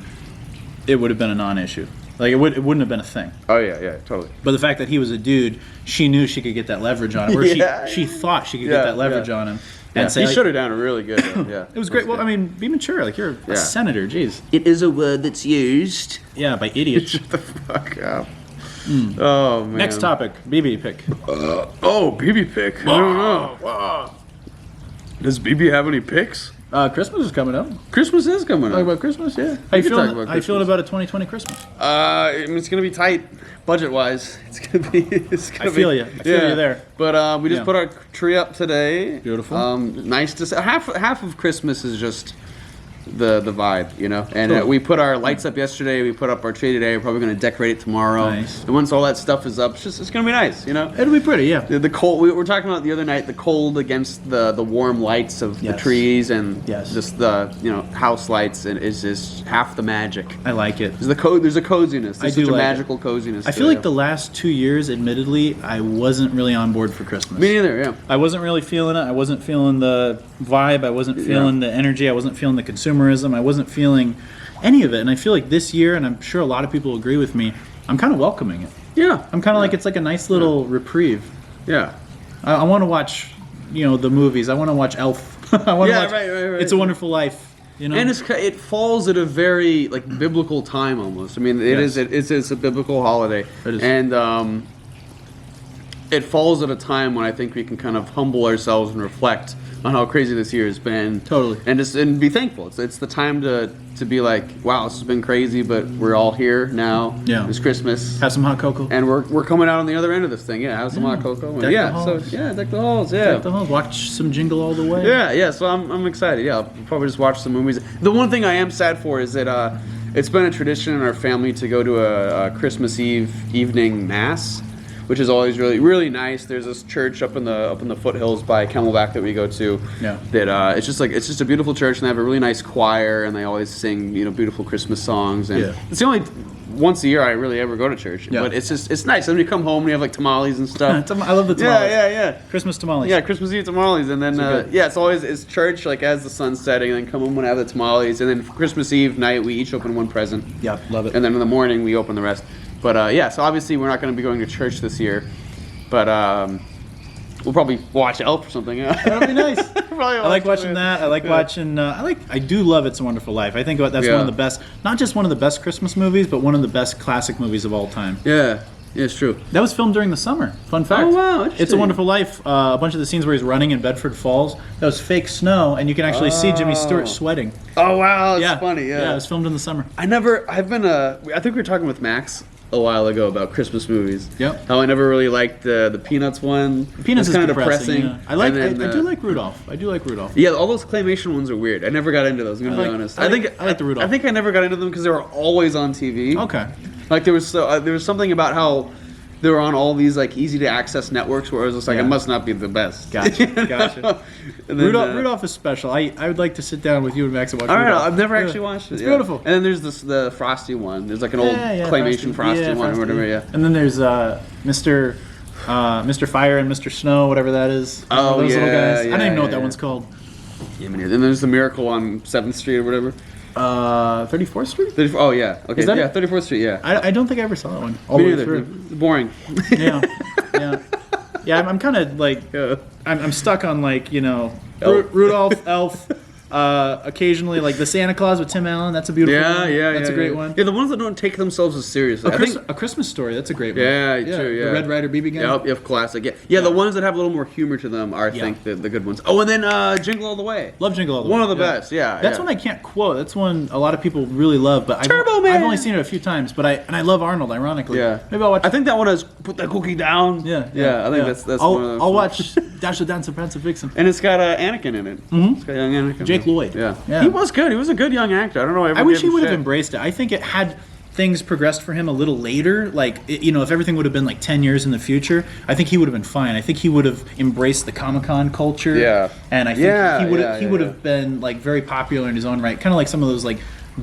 it would have been a non-issue. Like it wouldn't have been a thing. Oh yeah, totally. But the fact that he was a dude, she knew she could get that leverage on him, or she thought she could get that leverage on him. and say he like, shut her down really good. Yeah, it was great. Well, I mean, be mature. Like you're a senator. Jeez. It is a word that's used. Yeah, by idiots. Shut the fuck up. Oh man. Next topic. BB pick. BB pick. I don't know. Does BB have any picks? Christmas is coming up. Christmas is coming Talk up. about Christmas, yeah. How you feeling? about How you feeling about a 2020 Christmas? I mean, it's gonna be tight, budget-wise. It's gonna be. I feel you. I feel you there. But we just put our tree up today. Beautiful. Nice to see. Half of Christmas is just the vibe, you know. And we put our lights up yesterday. We put up our tree today. We're probably gonna decorate it tomorrow. Nice. And once all that stuff is up, it's gonna be nice, you know. It'll be pretty, yeah. The cold. We were talking about the other night. The cold against the warm lights of the trees and just the house lights, and it's just half the magic. I like it. There's a coziness. There's such a magical coziness. I feel like the last 2 years, admittedly, I wasn't really on board for Christmas. Me neither. Yeah. I wasn't really feeling it. I wasn't feeling the vibe. I wasn't feeling the energy. I wasn't feeling the consumerism. I wasn't feeling any of it. And I feel like this year, and I'm sure a lot of people agree with me, I'm kind of welcoming it. Yeah. I'm kind of like, it's like a nice little reprieve. Yeah. I want to watch, the movies. I want to watch Elf. I want to watch right. It's a Wonderful Life. And it falls at a very biblical time almost. I mean, it's a biblical holiday. It is. And it falls at a time when I think we can kind of humble ourselves and reflect on how crazy this year has been. Totally. And be thankful. It's the time to be like, wow, this has been crazy, but we're all here now. Yeah. It's Christmas. Have some hot cocoa. And we're coming out on the other end of this thing. Yeah, have some hot cocoa. Deck the halls. Deck the halls. Yeah. Deck the halls. Watch some Jingle All the Way. Yeah. So I'm excited. Yeah, I'll probably just watch some movies. The one thing I am sad for is that it's been a tradition in our family to go to a Christmas Eve evening mass, which is always really, really nice. There's this church up in the foothills by Camelback that we go to. Yeah. That it's just a beautiful church, and they have a really nice choir, and they always sing beautiful Christmas songs. And it's the only once a year I really ever go to church. Yeah. But it's nice. And then you come home and you have tamales and stuff. I love the tamales. Yeah. Christmas tamales. Yeah, Christmas Eve tamales, and then it's church as the sun's setting, and then come home and have the tamales, and then Christmas Eve night we each open one present. Yeah, love it. And then in the morning we open the rest. But so obviously we're not going to be going to church this year, but we'll probably watch Elf or something. That'll be nice. I like watching that. I like watching. I do love It's a Wonderful Life. I think that's one of the best, not just one of the best Christmas movies, but one of the best classic movies of all time. Yeah, it's true. That was filmed during the summer. Fun fact. Oh wow, interesting. It's a Wonderful Life. A bunch of the scenes where he's running in Bedford Falls, that was fake snow, and you can actually see Jimmy Stewart sweating. Oh wow, that's funny. Yeah, it was filmed in the summer. I think we were talking with Max a while ago about Christmas movies. Yep. How I never really liked the Peanuts one. Peanuts is kind of depressing. depressing. Yeah. I do like Rudolph. I do like Rudolph. Yeah, all those claymation ones are weird. I never got into those. I'm gonna be honest. I like the Rudolph. I think I never got into them because they were always on TV. Okay. Like there was something about how they were on all these easy to access networks where I was just like, it must not be the best. Gotcha. And then, Rudolph is special. I would like to sit down with you and Max and watch Rudolph. I've never actually watched it. It's beautiful. And then there's the Frosty one. There's an old claymation Frosty one or whatever. Yeah. And then there's Mr. Fire and Mr. Snow, whatever that is. Oh, those little guys. Yeah, I don't even know what that one's called. Yeah, and then there's the Miracle on 7th Street or whatever. 34th Street? Oh yeah. Okay. Is that 34th Street. Yeah. I don't think I ever saw that one. All Me the way neither. through. Boring. Yeah. I'm kind of I'm stuck on Rudolph, Elf. Occasionally, the Santa Claus with Tim Allen. That's a beautiful one. That's a great one. Yeah, the ones that don't take themselves as seriously. A Christmas Story. That's a great one. Yeah, true. Yeah. The Red Ryder BB gun. Yep, classic. Yeah. The ones that have a little more humor to them are, I think, the good ones. Oh, and then Jingle All the Way. Love Jingle All the Way. One of the best. Yeah. That's one I can't quote. That's one a lot of people really love. But Turbo Man. I've only seen it a few times. But I love Arnold. Ironically. Yeah. Maybe I'll watch. I think that one has Put That Cookie Down. Yeah. I think that's one of those. I'll watch Dash the Dance of Prancer Vixen. And it's got Anakin in it. Mm-hmm. It's got young Anakin. Jake Lloyd. Yeah. He was good. He was a good young actor. I don't know. I wish he would have embraced it. I think it had things progressed for him a little later. If everything would have been 10 years in the future, I think he would have been fine. I think he would have embraced the Comic-Con culture. Yeah. And I think he would have been very popular in his own right. Kind of like some of those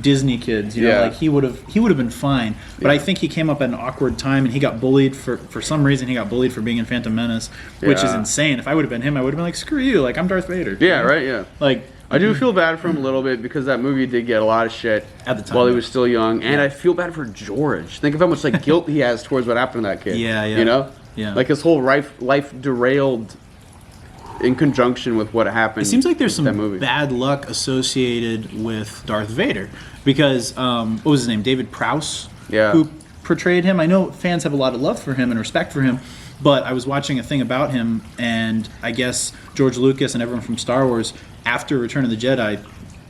Disney kids, he would have been fine. But I think he came up at an awkward time, and he got bullied for some reason. He got bullied for being in Phantom Menace, which is insane. If I would have been him, I would have been screw you, I'm Darth Vader. Yeah, right. Yeah. I do feel bad for him a little bit because that movie did get a lot of shit at the time while he was still young, and I feel bad for George. Think of how much guilt he has towards what happened to that kid. Yeah. His whole life derailed in conjunction with what happened. It seems like there's some movie. bad luck associated with Darth Vader because what was his name? David Prowse, who portrayed him. I know fans have a lot of love for him and respect for him, but I was watching a thing about him, and I guess George Lucas and everyone from Star Wars, after Return of the Jedi,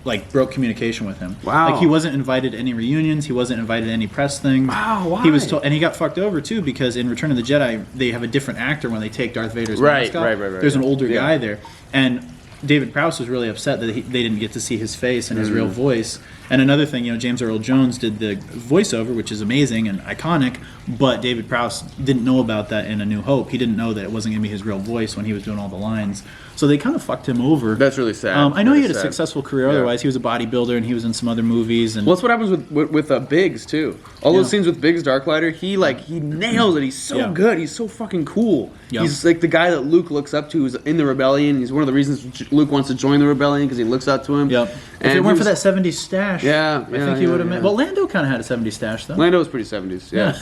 like broke communication with him. Wow. Like he wasn't invited to any reunions. He wasn't invited to any press things. Wow. Why? He was told, and he got fucked over too because in Return of the Jedi they have a different actor when they take Darth Vader's mask off. Right. There's an older guy there, and David Prowse was really upset that they didn't get to see his face and his real voice. And another thing, James Earl Jones did the voiceover, which is amazing and iconic, but David Prowse didn't know about that in A New Hope. He didn't know that it wasn't going to be his real voice when he was doing all the lines. So they kind of fucked him over. That's really sad. I know he had a successful career otherwise. He was a bodybuilder and he was in some other movies. And well, that's what happens with Biggs too. All those scenes with Biggs Darklighter, he nails it. He's so good. He's so fucking cool. He's like the guy that Luke looks up to who's in the rebellion. He's one of the reasons Luke wants to join the rebellion because he looks up to him. And if it weren't for that 70s stash, I think he would have made. Well, Lando kind of had a 70s stash though. Lando was pretty 70s. Yeah.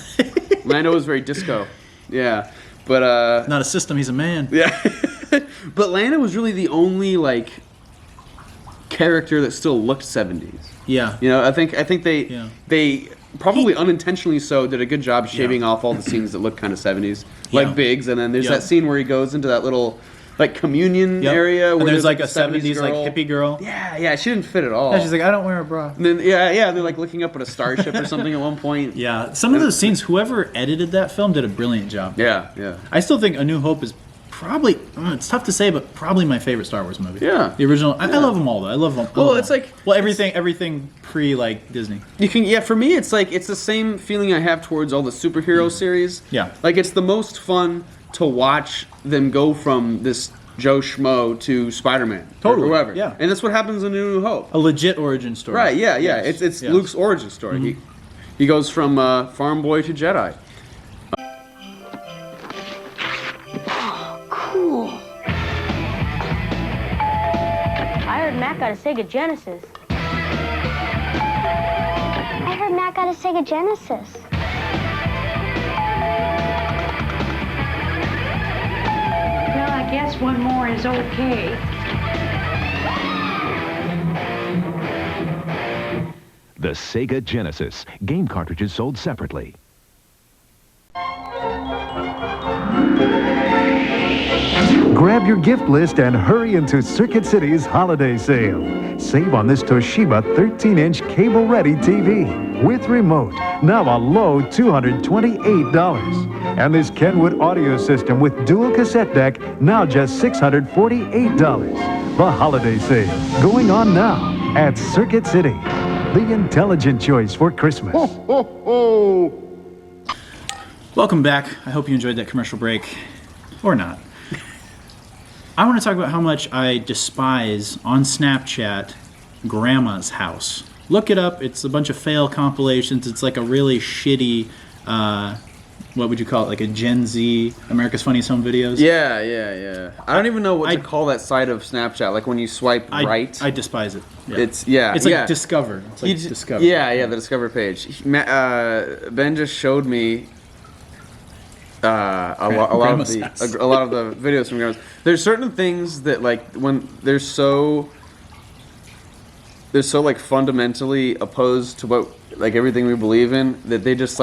Lando was very disco. Yeah. But not a system, he's a man. Yeah. But Lando was really the only character that still looked 70s. Yeah. I think they probably unintentionally so did a good job shaving off all the scenes that look kind of 70s, like Biggs, and then there's that scene where he goes into that little communion area where there's like a 70s girl. Like hippie girl. Yeah, she didn't fit at all. Yeah, she's like, I don't wear a bra. And then they're like looking up at a starship or something at one point. Yeah, some of those scenes, whoever edited that film did a brilliant job. Yeah. I still think A New Hope is probably, it's tough to say, but probably my favorite Star Wars movie. Yeah. The original. I love them all though. I love them. Well, it's like everything pre Disney. You can for me it's the same feeling I have towards all the superhero series. Yeah. Like it's the most fun to watch them go from this Joe Schmo to Spider-Man. Totally. Or whoever. Yeah. And that's what happens in A New Hope. A legit origin story. Right, yeah. It's Luke's origin story. Mm-hmm. He goes from farm boy to Jedi. Cool. I heard Matt got a Sega Genesis. I heard Matt got a Sega Genesis. Well, I guess one more is okay. The Sega Genesis. Game cartridges sold separately. Grab your gift list and hurry into Circuit City's holiday sale. Save on this Toshiba 13-inch cable-ready TV with remote, now a low $228. And this Kenwood audio system with dual cassette deck, now just $648. The holiday sale going on now at Circuit City. The intelligent choice for Christmas. Ho, ho, ho. Welcome back. I hope you enjoyed that commercial break. Or not. I want to talk about how much I despise on Snapchat Grandma's House. Look it up. It's a bunch of fail compilations. It's like a really shitty, what would you call it? Like a Gen Z, America's Funniest Home Videos? Yeah. I don't even know what to call that side of Snapchat. Like when you swipe right. I despise it. Yeah. It's like Discover. It's like Discover. Yeah, the Discover page. Ben just showed me a lot of the videos from Grandma's. There's certain things that when they're so fundamentally opposed to what everything we believe in that they just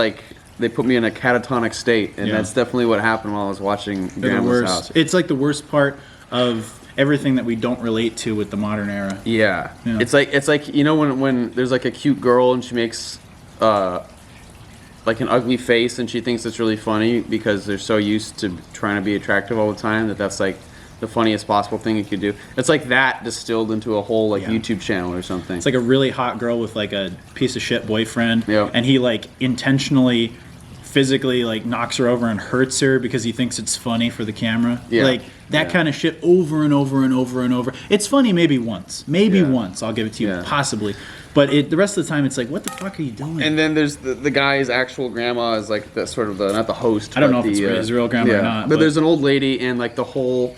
they put me in a catatonic state, and that's definitely what happened while I was watching Grandma's House. It's like the worst part of everything that we don't relate to with the modern era. Yeah. It's like when there's a cute girl and she makes an ugly face and she thinks it's really funny because they're so used to trying to be attractive all the time that's the funniest possible thing you could do. It's like that distilled into a whole YouTube channel or something. It's like a really hot girl with a piece of shit boyfriend, and he intentionally physically knocks her over and hurts her because he thinks it's funny for the camera. That kind of shit over and over and over and over. It's funny maybe once. Once I'll give it to you, possibly. But the rest of the time, it's what the fuck are you doing? And then there's the guy's actual grandma is the sort of not the host. I don't know if it's his real grandma or not. But there's an old lady, and the whole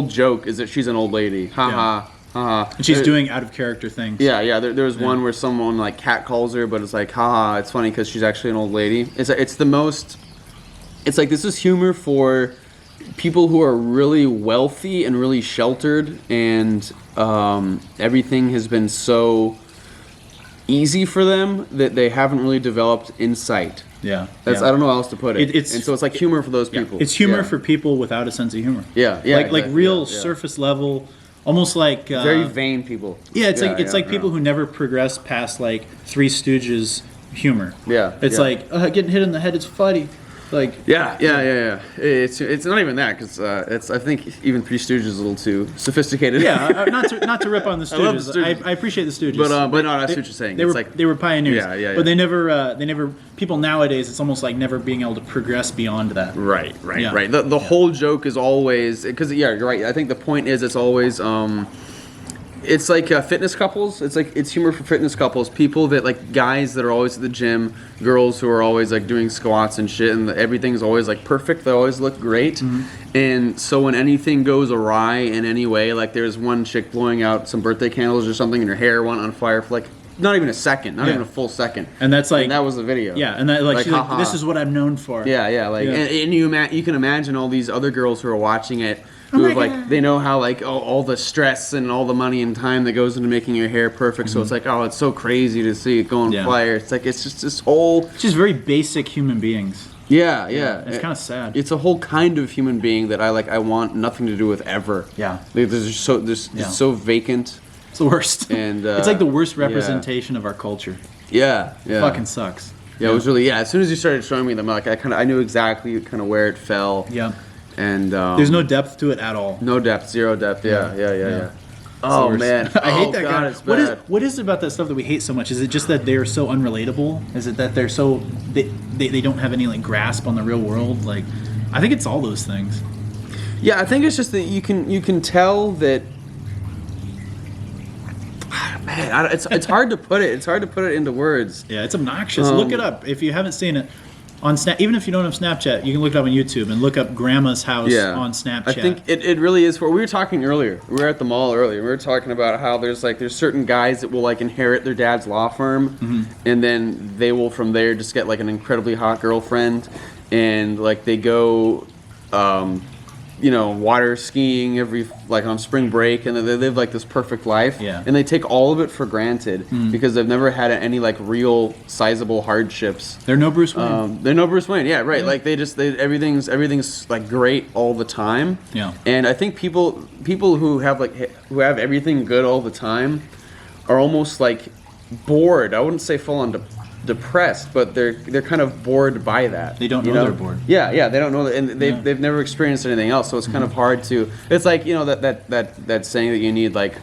joke is that she's an old lady. Ha ha. And she's doing out of character things. Yeah. There's one where someone cat calls her, but it's haha. It's funny because she's actually an old lady. It's the most. It's this is humor for people who are really wealthy and really sheltered, and everything has been so easy for them that they haven't really developed insight. Yeah, I don't know how else to put it. And so it's like humor for those people. It's humor for people without a sense of humor. Yeah, like real surface level, almost like very vain people. Yeah, it's like people who never progress past like Three Stooges humor. Yeah, it's like getting hit in the head. It's funny. Like yeah. It's not even that, because it's, I think even Three Stooges is a little too sophisticated. Yeah, not to rip on the Stooges. I love the Stooges. I appreciate the Stooges. But no, that's what you're saying. They were pioneers. Yeah. But they never. People nowadays, it's almost like never being able to progress beyond that. Right. The whole joke is always, because you're right. I think the point is it's always. It's like fitness couples. It's humor for fitness couples. People that, like, guys that are always at the gym, girls who are always like doing squats and shit, and everything's always like perfect. They always look great. And so when anything goes awry in any way, like there's one chick blowing out some birthday candles or something, and her hair went on fire for like not even a second, not even a full second. And that's like, and that was the video. Yeah, and that like, this is what I'm known for. Yeah. And you can imagine all these other girls who are watching it. Who have, like, they know how, like, all the stress and all the money and time that goes into making your hair perfect. So it's like, oh, it's so crazy to see it go on fire. It's like, it's just this whole... It's just very basic human beings. Yeah. It's kind of sad. It's a whole kind of human being that I want nothing to do with ever. Yeah. Like, it's so vacant. It's the worst. And it's like the worst representation of our culture. Yeah. It fucking sucks. Yeah, it was really, as soon as you started showing me them, like, I knew exactly kind of where it fell. Yeah. And there's no depth to it at all. No depth, zero depth. Yeah. Oh man, I hate that God, guy. What is it about that stuff that we hate so much? Is it just that they're so unrelatable? Is it that they're so they don't have any like grasp on the real world? Like, I think it's all those things. Yeah, I think it's just that you can tell that. Man, it's hard to put it. It's hard to put it into words. Yeah, it's obnoxious. Look it up if you haven't seen it. On Snap, even if you don't have Snapchat, you can look it up on YouTube and look up Grandma's House on Snapchat. I think it really is. We were talking earlier. We were at the mall earlier. We were talking about how there's certain guys that will like inherit their dad's law firm, and then they will from there just get like an incredibly hot girlfriend, and like they go, water skiing on spring break, and they live like this perfect life. Yeah. And they take all of it for granted because they've never had any like real sizable hardships. They're no Bruce Wayne. Yeah, right. Yeah. Like everything's like great all the time. Yeah. And I think people who have everything good all the time are almost like bored. I wouldn't say full on depressed, but they're kind of bored by that. They don't know they're bored. Yeah, they don't know that, and they've never experienced anything else, so it's kind of hard to. It's like that saying that you need like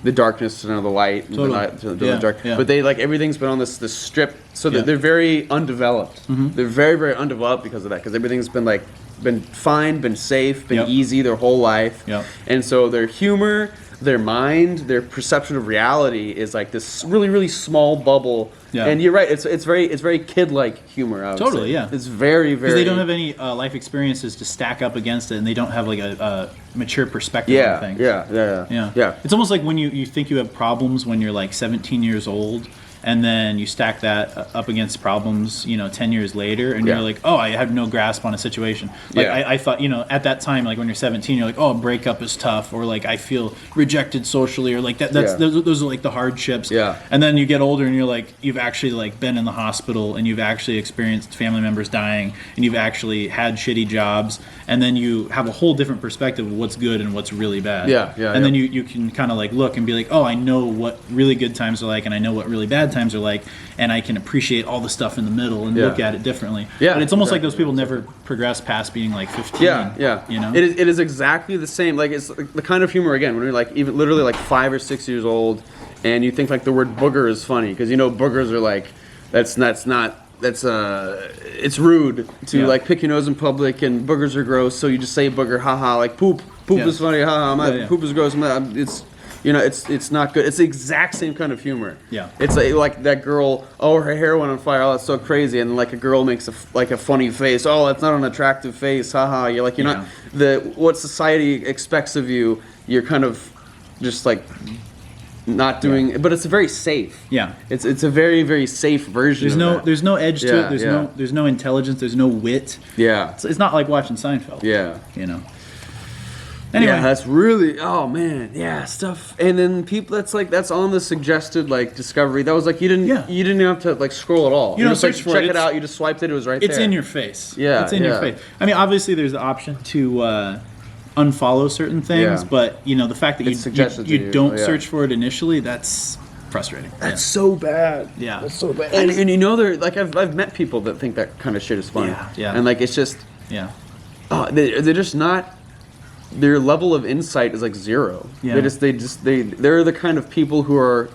the darkness to know the light, and the light to know the dark. Yeah. But they like everything's been on this strip, so that they're very undeveloped. They're very, very undeveloped because of that, because everything's been fine, been safe, been easy their whole life. Yep. And so their humor, their mind, their perception of reality is like this really, really small bubble. Yeah. And you're right. It's very kid-like humor. I would totally, say. Yeah. It's very, very. Because they don't have any life experiences to stack up against it, and they don't have like a mature perspective on things. Yeah. It's almost like when you think you have problems when you're like 17 years old, and then you stack that up against problems, 10 years later, and you're like, oh, I have no grasp on a situation. Like I thought, at that time, like when you're 17, you're like, oh, a breakup is tough, or like I feel rejected socially, or like those are like the hardships. Yeah. And then you get older, and you're like, you've actually like been in the hospital, and you've actually experienced family members dying, and you've actually had shitty jobs, and then you have a whole different perspective of what's good and what's really bad. And then you can kind of like look and be like, oh, I know what really good times are like, and I know what really bad times are like, and I can appreciate all the stuff in the middle and look at it differently. But it's almost like those people never progress past being like 15. It is exactly the same. Like, it's the kind of humor, again, when you're like even literally like 5 or 6 years old, and you think like the word booger is funny because boogers are like it's rude to like pick your nose in public, and boogers are gross, so you just say booger, haha, like poop is funny, haha, poop is gross, it's not good. It's the exact same kind of humor. Yeah. It's like that girl, oh, her hair went on fire, oh, that's so crazy, and like a girl makes a funny face, oh, that's not an attractive face, haha. You're like, you're not what society expects of you. You're kind of just like not doing, but it's very safe. Yeah, it's a very, very safe version. There's no edge to it. There's no intelligence. There's no wit. Yeah, it's not like watching Seinfeld. Yeah, Anyway, that's really stuff. And then people that's on the suggested Discovery. That was you didn't even have to scroll at all. You don't search for it. Check it out. You just swiped it. It was right there. It's in your face. Yeah, it's in your face. I mean, obviously, there's the option to unfollow certain things, but the fact that you don't search for it initially, that's frustrating. That's so bad. Yeah, that's so bad. And they're I've met people that think that kind of shit is funny. Yeah. And it's just they're just not. Their level of insight is zero. Yeah. They're the kind of people who are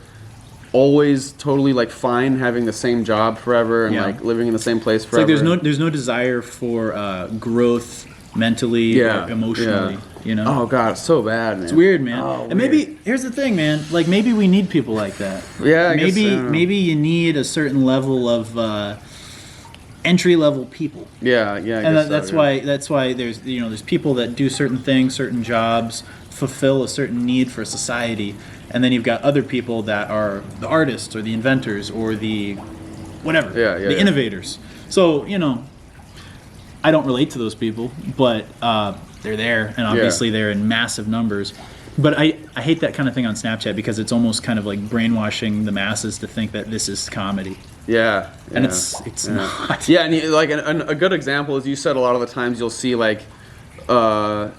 always totally fine having the same job forever and living in the same place forever. It's there's no desire for growth mentally or emotionally. Oh god, it's so bad, man. It's weird, man. And maybe here's the thing, man. Maybe we need people like that. Yeah, maybe you need a certain level of entry level people. Yeah. And that's why there's there's people that do certain things, certain jobs, fulfill a certain need for society, and then you've got other people that are the artists or the inventors or the whatever, the innovators. So I don't relate to those people, but they're there, and obviously they're in massive numbers. But I hate that kind of thing on Snapchat because it's almost kind of brainwashing the masses to think that this is comedy. Yeah. And it's not. Yeah, and a good example is you said a lot of the times you'll see there's a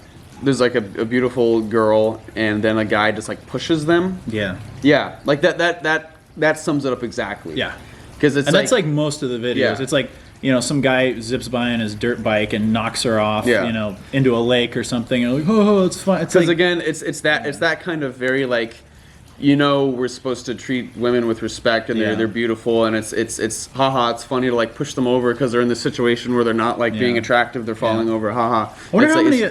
beautiful girl and then a guy just pushes them. Yeah. Yeah, that sums it up exactly. Yeah. Because it's that's most of the videos. Yeah. It's some guy zips by on his dirt bike and knocks her off, into a lake or something. And it's fun. Because again, it's that kind of very we're supposed to treat women with respect and they're beautiful and it's haha, it's funny to like push them over because they're in this situation where they're not like being attractive, they're falling over, haha. I wonder how many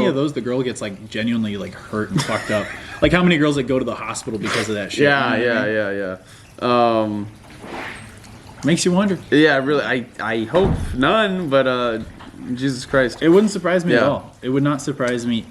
of those the girl gets like genuinely like hurt and fucked up. Like how many girls that go to the hospital because of that shit. Yeah. Makes you wonder. Yeah, really. I hope none, but Jesus Christ, it wouldn't surprise me at all. It would not surprise me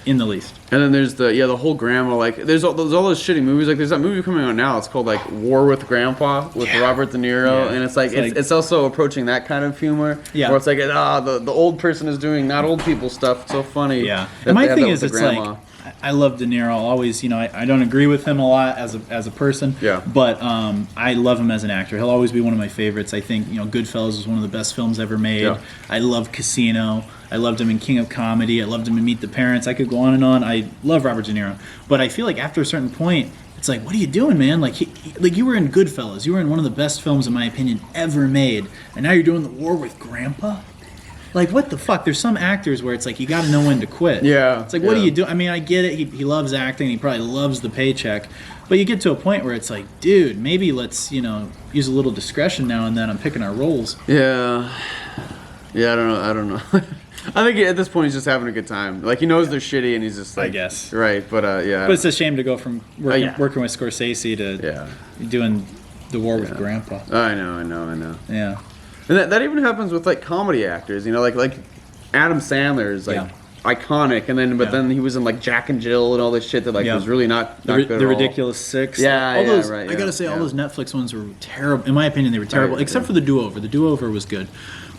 in the least. And then there's the whole grandma, like there's all those shitty movies. Like there's that movie coming out now. It's called like War with Grandpa with Robert De Niro, and it's it's also approaching that kind of humor. Yeah, where it's like the old person is doing not old people stuff. It's so funny. Yeah, and my thing is it's like I love De Niro. Always, I don't agree with him a lot as a person. Yeah, but I love him as an actor. He'll always be one of my favorites. I think Goodfellas is one of the best films ever made. Yeah. I love Casino. I loved him in King of Comedy. I loved him in Meet the Parents. I could go on and on. I love Robert De Niro. But I feel like after a certain point, it's like, what are you doing, man? Like, you were in Goodfellas. You were in one of the best films, in my opinion, ever made. And now you're doing The War with Grandpa? Like, what the fuck? There's some actors where it's like, you got to know when to quit. Yeah. It's like, what do you do? I mean, I get it. He loves acting. He probably loves the paycheck. But you get to a point where it's like, dude, maybe let's, use a little discretion now and then on picking our roles. Yeah. Yeah, I don't know. I think at this point he's just having a good time. Like he knows they're shitty, and he's just like, I guess, right? But yeah. But it's a shame to go from working with Scorsese to doing The War with Grandpa. I know. Yeah, and that even happens with like comedy actors. Like Adam Sandler is like iconic, and then he was in like Jack and Jill and all this shit that like was really not good at all. The Ridiculous Six. Yeah, all those. Right. I gotta say, all those Netflix ones were terrible. In my opinion, they were terrible, except for The Do-Over. The Do-Over was good.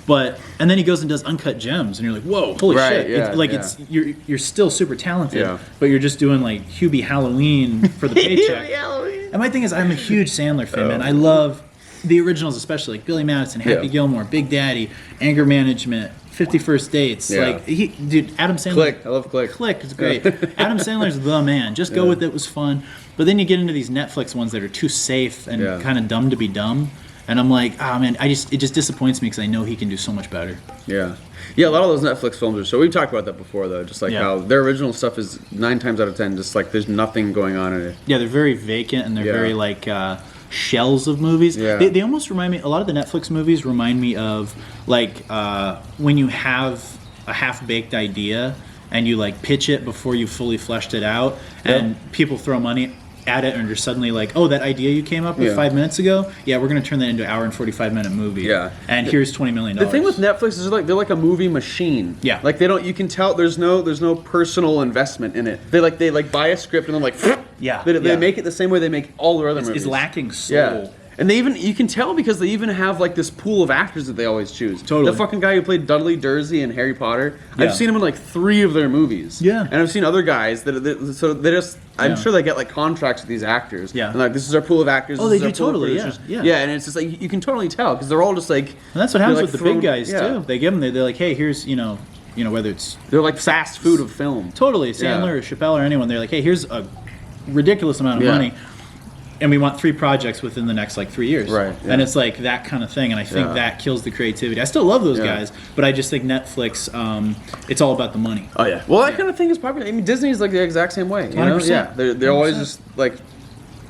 And then he goes and does Uncut Gems, and you're like, whoa, holy shit! It's you're still super talented, but you're just doing like Hubie Halloween for the paycheck. And my thing is, I'm a huge Sandler fan, man. I love the originals, especially like Billy Madison, Happy Gilmore, Big Daddy, Anger Management, 50 First Dates. Like Adam Sandler. Click, I love Click. Click is great. Adam Sandler's the man. Just go with it. It was fun. But then you get into these Netflix ones that are too safe and kind of dumb to be dumb. And I'm like, man, it just disappoints me because I know he can do so much better. Yeah. Yeah, a lot of those Netflix films are so. We've talked about that before, though. Just like how their original stuff is 9 times out of 10, just like there's nothing going on in it. Yeah, they're very vacant and they're very like shells of movies. Yeah. They almost remind me, a lot of the Netflix movies remind me of like when you have a half-baked idea and you like pitch it before you fully fleshed it out and people throw money at it and you're suddenly like, oh, that idea you came up with 5 minutes ago, we're going to turn that into an hour and 45-minute movie. Yeah. And here's $20 million. The thing with Netflix is they're like a movie machine. Yeah. Like you can tell there's no personal investment in it. They buy a script and then like they make it the same way they make all their other movies. It's lacking soul. Yeah. And you can tell because they even have like this pool of actors that they always choose. Totally. The fucking guy who played Dudley Dursley in Harry Potter, I've seen him in like 3 of their movies. Yeah. And I've seen other guys I'm sure they get like contracts with these actors. Yeah. And like, this is our pool of actors. Oh, they do totally, yeah. Yeah, and it's just like, you can totally tell because they're all just like... And that's what happens like with the big guys too. They give them, they're like, hey, here's, whether it's... They're like fast food of film. Totally. Sandler or Chappelle or anyone, they're like, hey, here's a ridiculous amount of money. And we want 3 projects within the next 3 years. Right. Yeah. And it's like that kind of thing. And I think that kills the creativity. I still love those guys, but I just think Netflix, it's all about the money. Oh, yeah. Well, that kind of thing is popular. I mean, Disney's like the exact same way. You know? 100%. Yeah. They're always just like,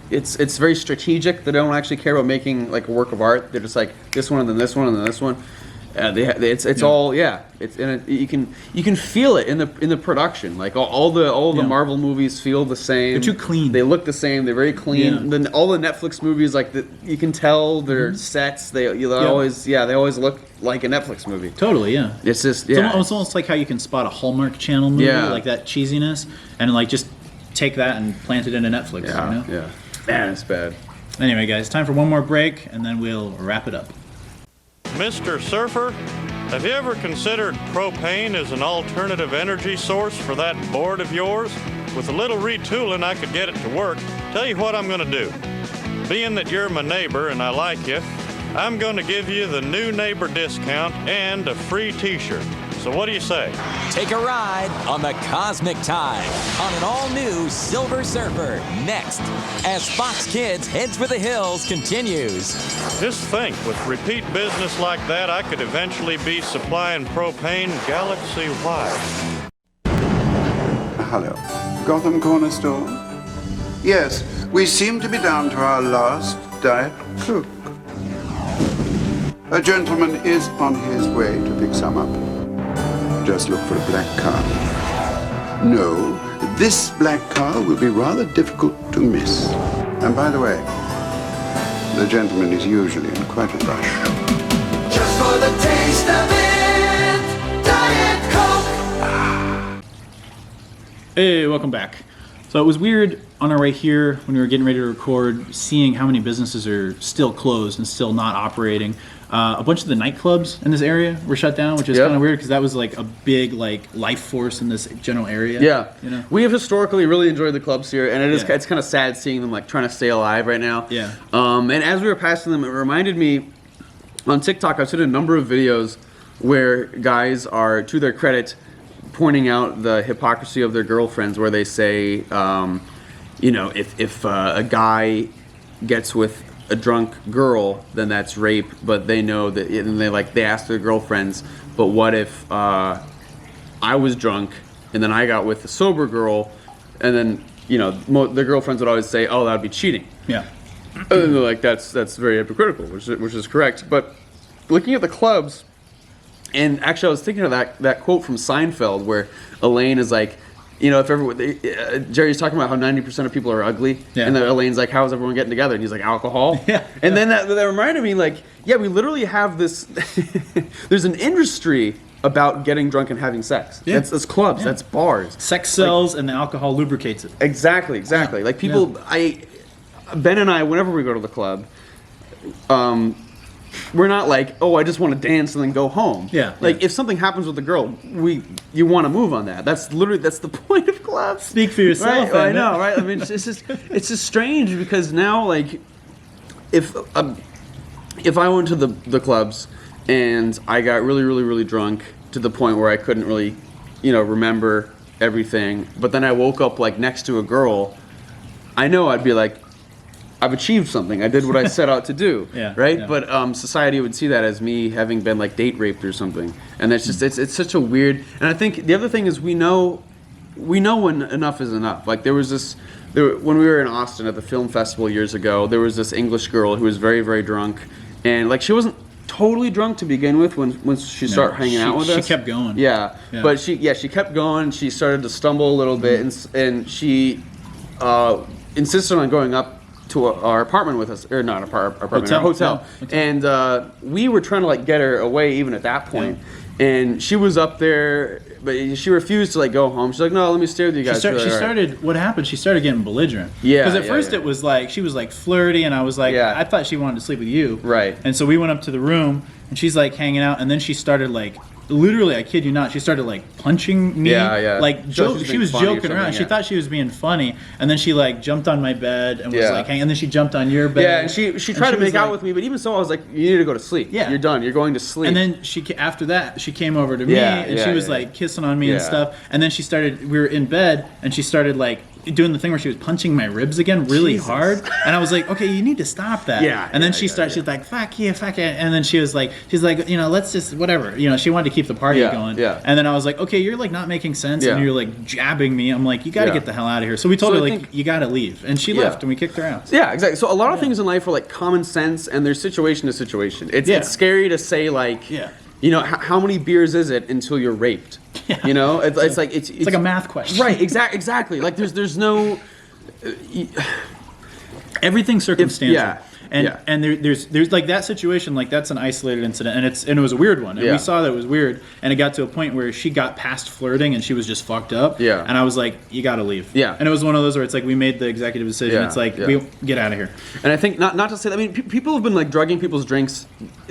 it's very strategic. They don't actually care about making like a work of art. They're just like this one and then this one and then this one. It's all It's you can feel it in the production. Like all the Marvel movies feel the same. They're too clean. They look the same. They're very clean. Yeah. Then all the Netflix movies, you can tell their sets. They always look like a Netflix movie. Totally, yeah. It's just It's almost like how you can spot a Hallmark Channel movie, like that cheesiness, and like just take that and plant it into Netflix. Yeah. Man, it's bad. Anyway, guys, time for one more break, and then we'll wrap it up. Mr. Surfer, have you ever considered propane as an alternative energy source for that board of yours? With a little retooling, I could get it to work. Tell you what I'm going to do. Being that you're my neighbor and I like you, I'm going to give you the new neighbor discount and a free t-shirt. So what do you say? Take a ride on the Cosmic Tide on an all-new Silver Surfer next, as Fox Kids Heads for the Hills continues. Just think, with repeat business like that, I could eventually be supplying propane galaxy-wide. Hello. Gotham Corner Store? Yes, we seem to be down to our last Diet Coke. A gentleman is on his way to pick some up. Just look for a black car. No, this black car will be rather difficult to miss. And by the way, the gentleman is usually in quite a rush. Just for the taste of it, Diet Coke. Hey, welcome back. So it was weird on our way here when we were getting ready to record, seeing how many businesses are still closed and still not operating. A bunch of the nightclubs in this area were shut down, which is kind of weird because that was like a big life force in this general area. Yeah, we have historically really enjoyed the clubs here, and it's kind of sad seeing them trying to stay alive right now. Yeah. And as we were passing them, it reminded me on TikTok. I've seen a number of videos where guys are, to their credit, pointing out the hypocrisy of their girlfriends, where they say, if a guy gets with a drunk girl, then that's rape, but they know that, and they ask their girlfriends, but what if I was drunk and then I got with a sober girl, and then their girlfriends would always say, oh, that'd be cheating. Yeah. And then they're like, that's very hypocritical, which is correct. But looking at the clubs, and actually I was thinking of that quote from Seinfeld where Elaine is like, if everyone, Jerry's talking about how 90% of people are ugly, and then Elaine's like, how's everyone getting together? And he's like, alcohol. And then that reminded me, we literally have this, there's an industry about getting drunk and having sex. Yeah. That's clubs, that's bars. Sex sells and the alcohol lubricates it. Exactly. Like people, Ben and I, whenever we go to the club, we're not like, oh, I just want to dance and then go home. If something happens with the girl, you want to move on that. That's the point of clubs. Speak for yourself. Right? I know, right? I mean, it's just strange because now, if I went to the clubs and I got really, really, really drunk to the point where I couldn't really, remember everything, but then I woke up next to a girl, I know I'd be like, I've achieved something. I did what I set out to do. Right? Yeah. But society would see that as me having been date raped or something. And that's just it's such a weird. And I think the other thing is we know when enough is enough. When we were in Austin at the film festival years ago, there was this English girl who was very, very drunk, and she wasn't totally drunk to begin with when she started hanging out with us. She kept going. Yeah. But she kept going. She started to stumble a little bit, and she insisted on going up to our apartment with us, or not apartment, our hotel. Yeah. And we were trying to like get her away even at that point. Yeah. And she was up there, but she refused to like go home. She's like, no, let me stay with you guys. What happened? She started getting belligerent. Yeah. Because at first it was like she was like flirty, and I was like, I thought she wanted to sleep with you. Right. And so we went up to the room, and she's like hanging out, and then she started like. Literally, I kid you not, she started like punching me. Yeah. Like she was joking around. She thought she was being funny, and then she like jumped on my bed and was like, and then she jumped on your bed. Yeah, and she tried to make out with me, but even so, I was like, you need to go to sleep. Yeah, you're done. You're going to sleep. And then after that, she came over to me, and she was like kissing on me and stuff. And then we were in bed, and she started like doing the thing where she was punching my ribs again really hard, and I was like, okay, you need to stop that. And then she's like, fuck you, and then she's like, you know, let's just whatever, you know, she wanted to keep the party going. And then I was like, okay, you're like not making sense, and you're like jabbing me. I'm like, you got to get the hell out of here. So we told her like, you got to leave, and she left, and we kicked her out. Yeah, exactly. So a lot of things in life are like common sense, and there's situation to situation. It's scary to say like, you know, how many beers is it until you're raped? You know, it's like it's like a math question, right? Exactly. Like there's no everything's circumstantial. And there's like that situation, like that's an isolated incident, and it was a weird one, and we saw that it was weird, and it got to a point where she got past flirting and she was just fucked up. And I was like, you got to leave. And it was one of those where it's like we made the executive decision. It's like we get out of here. And I think not to say that, I mean, people have been like drugging people's drinks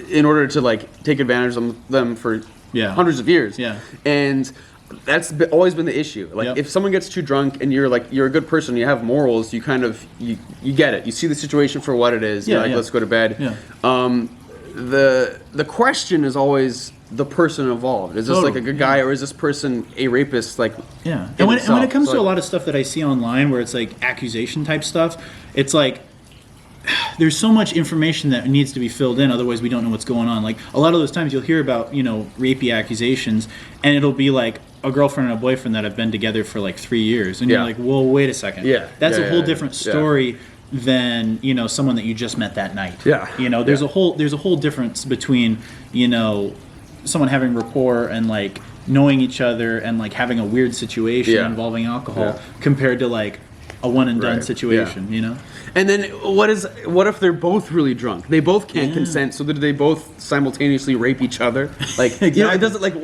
in order to like take advantage of them for hundreds of years. And that's always been the issue. Like if someone gets too drunk and you're a good person, you have morals, you kind of you get it. You see the situation for what it is. You're like, let's go to bed. The question is always the person involved. Is this like a good guy, or is this person a rapist? Like and when it comes to a lot of stuff that I see online where it's like accusation type stuff, it's like there's so much information that needs to be filled in, otherwise we don't know what's going on. Like a lot of those times you'll hear about, you know, rapey accusations, and it'll be like a girlfriend and a boyfriend that have been together for like 3 years, and you're like, well, wait a second. That's a whole different story than, you know, someone that you just met that night. You know, there's a whole difference between, you know, someone having rapport and like knowing each other and like having a weird situation involving alcohol compared to like a one and done situation, you know? And then what if they're both really drunk? They both can't consent, so that they both simultaneously rape each other. Like you know, it doesn't like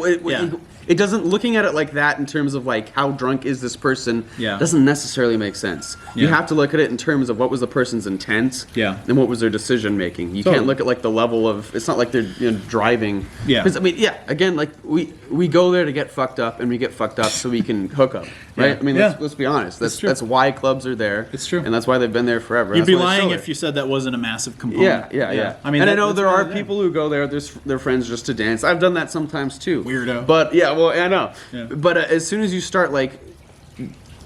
it doesn't, looking at it like that in terms of like how drunk is this person doesn't necessarily make sense. You have to look at it in terms of what was the person's intent and what was their decision making. You can't look at like the level of, it's not like they're, you know, driving. Because I mean, again, like we go there to get fucked up, and we get fucked up so we can hook up, right? I mean, let's be honest. That's why clubs are there. It's true. And that's why they've been there forever. You'd be lying if you said that wasn't a massive component. I mean, and I know there are people who go there, their friends just to dance. I've done that sometimes too. Weirdo. But well, I know. But as soon as you start like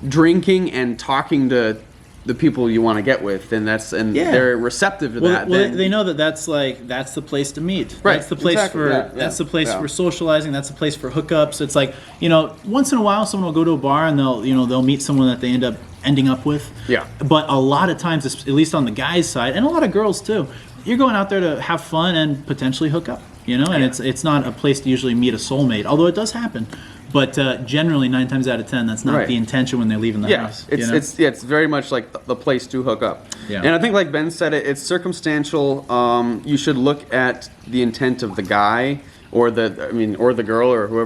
drinking and talking to the people you want to get with, and they're receptive to that. Well, they know that's the place to meet. Right. That's the place that's the place for socializing. That's the place for hookups. It's like, you know, once in a while someone will go to a bar and they'll meet someone that they ending up with. But a lot of times, at least on the guys' side, and a lot of girls too, you're going out there to have fun and potentially hook up. You know, and it's not a place to usually meet a soulmate, although it does happen. But generally, 9 times out of 10, that's not the intention when they're leaving the house. It's very much like the place to hook up. And I think, like Ben said, it's circumstantial. You should look at the intent of the guy, or the girl, or who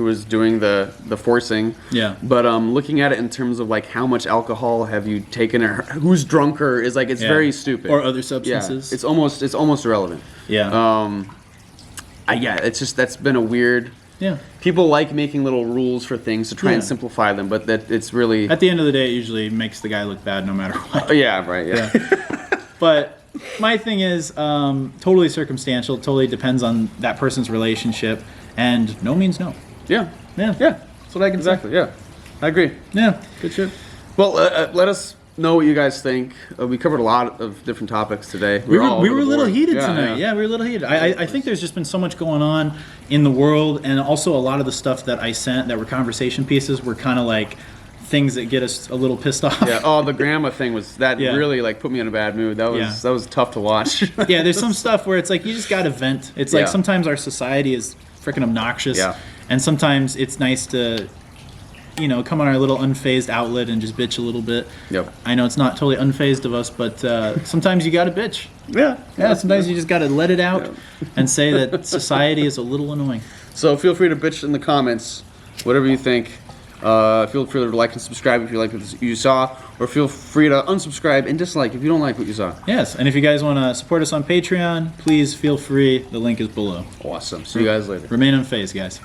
was doing the forcing. But looking at it in terms of like how much alcohol have you taken, or who's drunker, is like it's very stupid. Or other substances. It's almost irrelevant. It's just, that's been a weird. People like making little rules for things to try and simplify them, but that it's really, at the end of the day, it usually makes the guy look bad no matter what. But my thing is totally circumstantial. Totally depends on that person's relationship, and no means no. That's what I can say. I agree. Good shit. Well, let us know what you guys think. We covered a lot of different topics today. We were a little heated tonight. We were a little heated. I think there's just been so much going on in the world, and also a lot of the stuff that I sent that were conversation pieces were kind of like things that get us a little pissed off. The grandma thing was really like put me in a bad mood. That was tough to watch. There's some stuff where it's like you just got to vent. It's like sometimes our society is freaking obnoxious, and sometimes it's nice to come on our little Unfazed outlet and just bitch a little bit. Yep. I know it's not totally unfazed of us, but sometimes you got to bitch. Yeah. Sometimes you just got to let it out and say that society is a little annoying. So feel free to bitch in the comments, whatever you think. Feel free to like and subscribe if you like what you saw, or feel free to unsubscribe and dislike if you don't like what you saw. Yes, and if you guys want to support us on Patreon, please feel free. The link is below. Awesome. See you guys later. Remain unfazed, guys.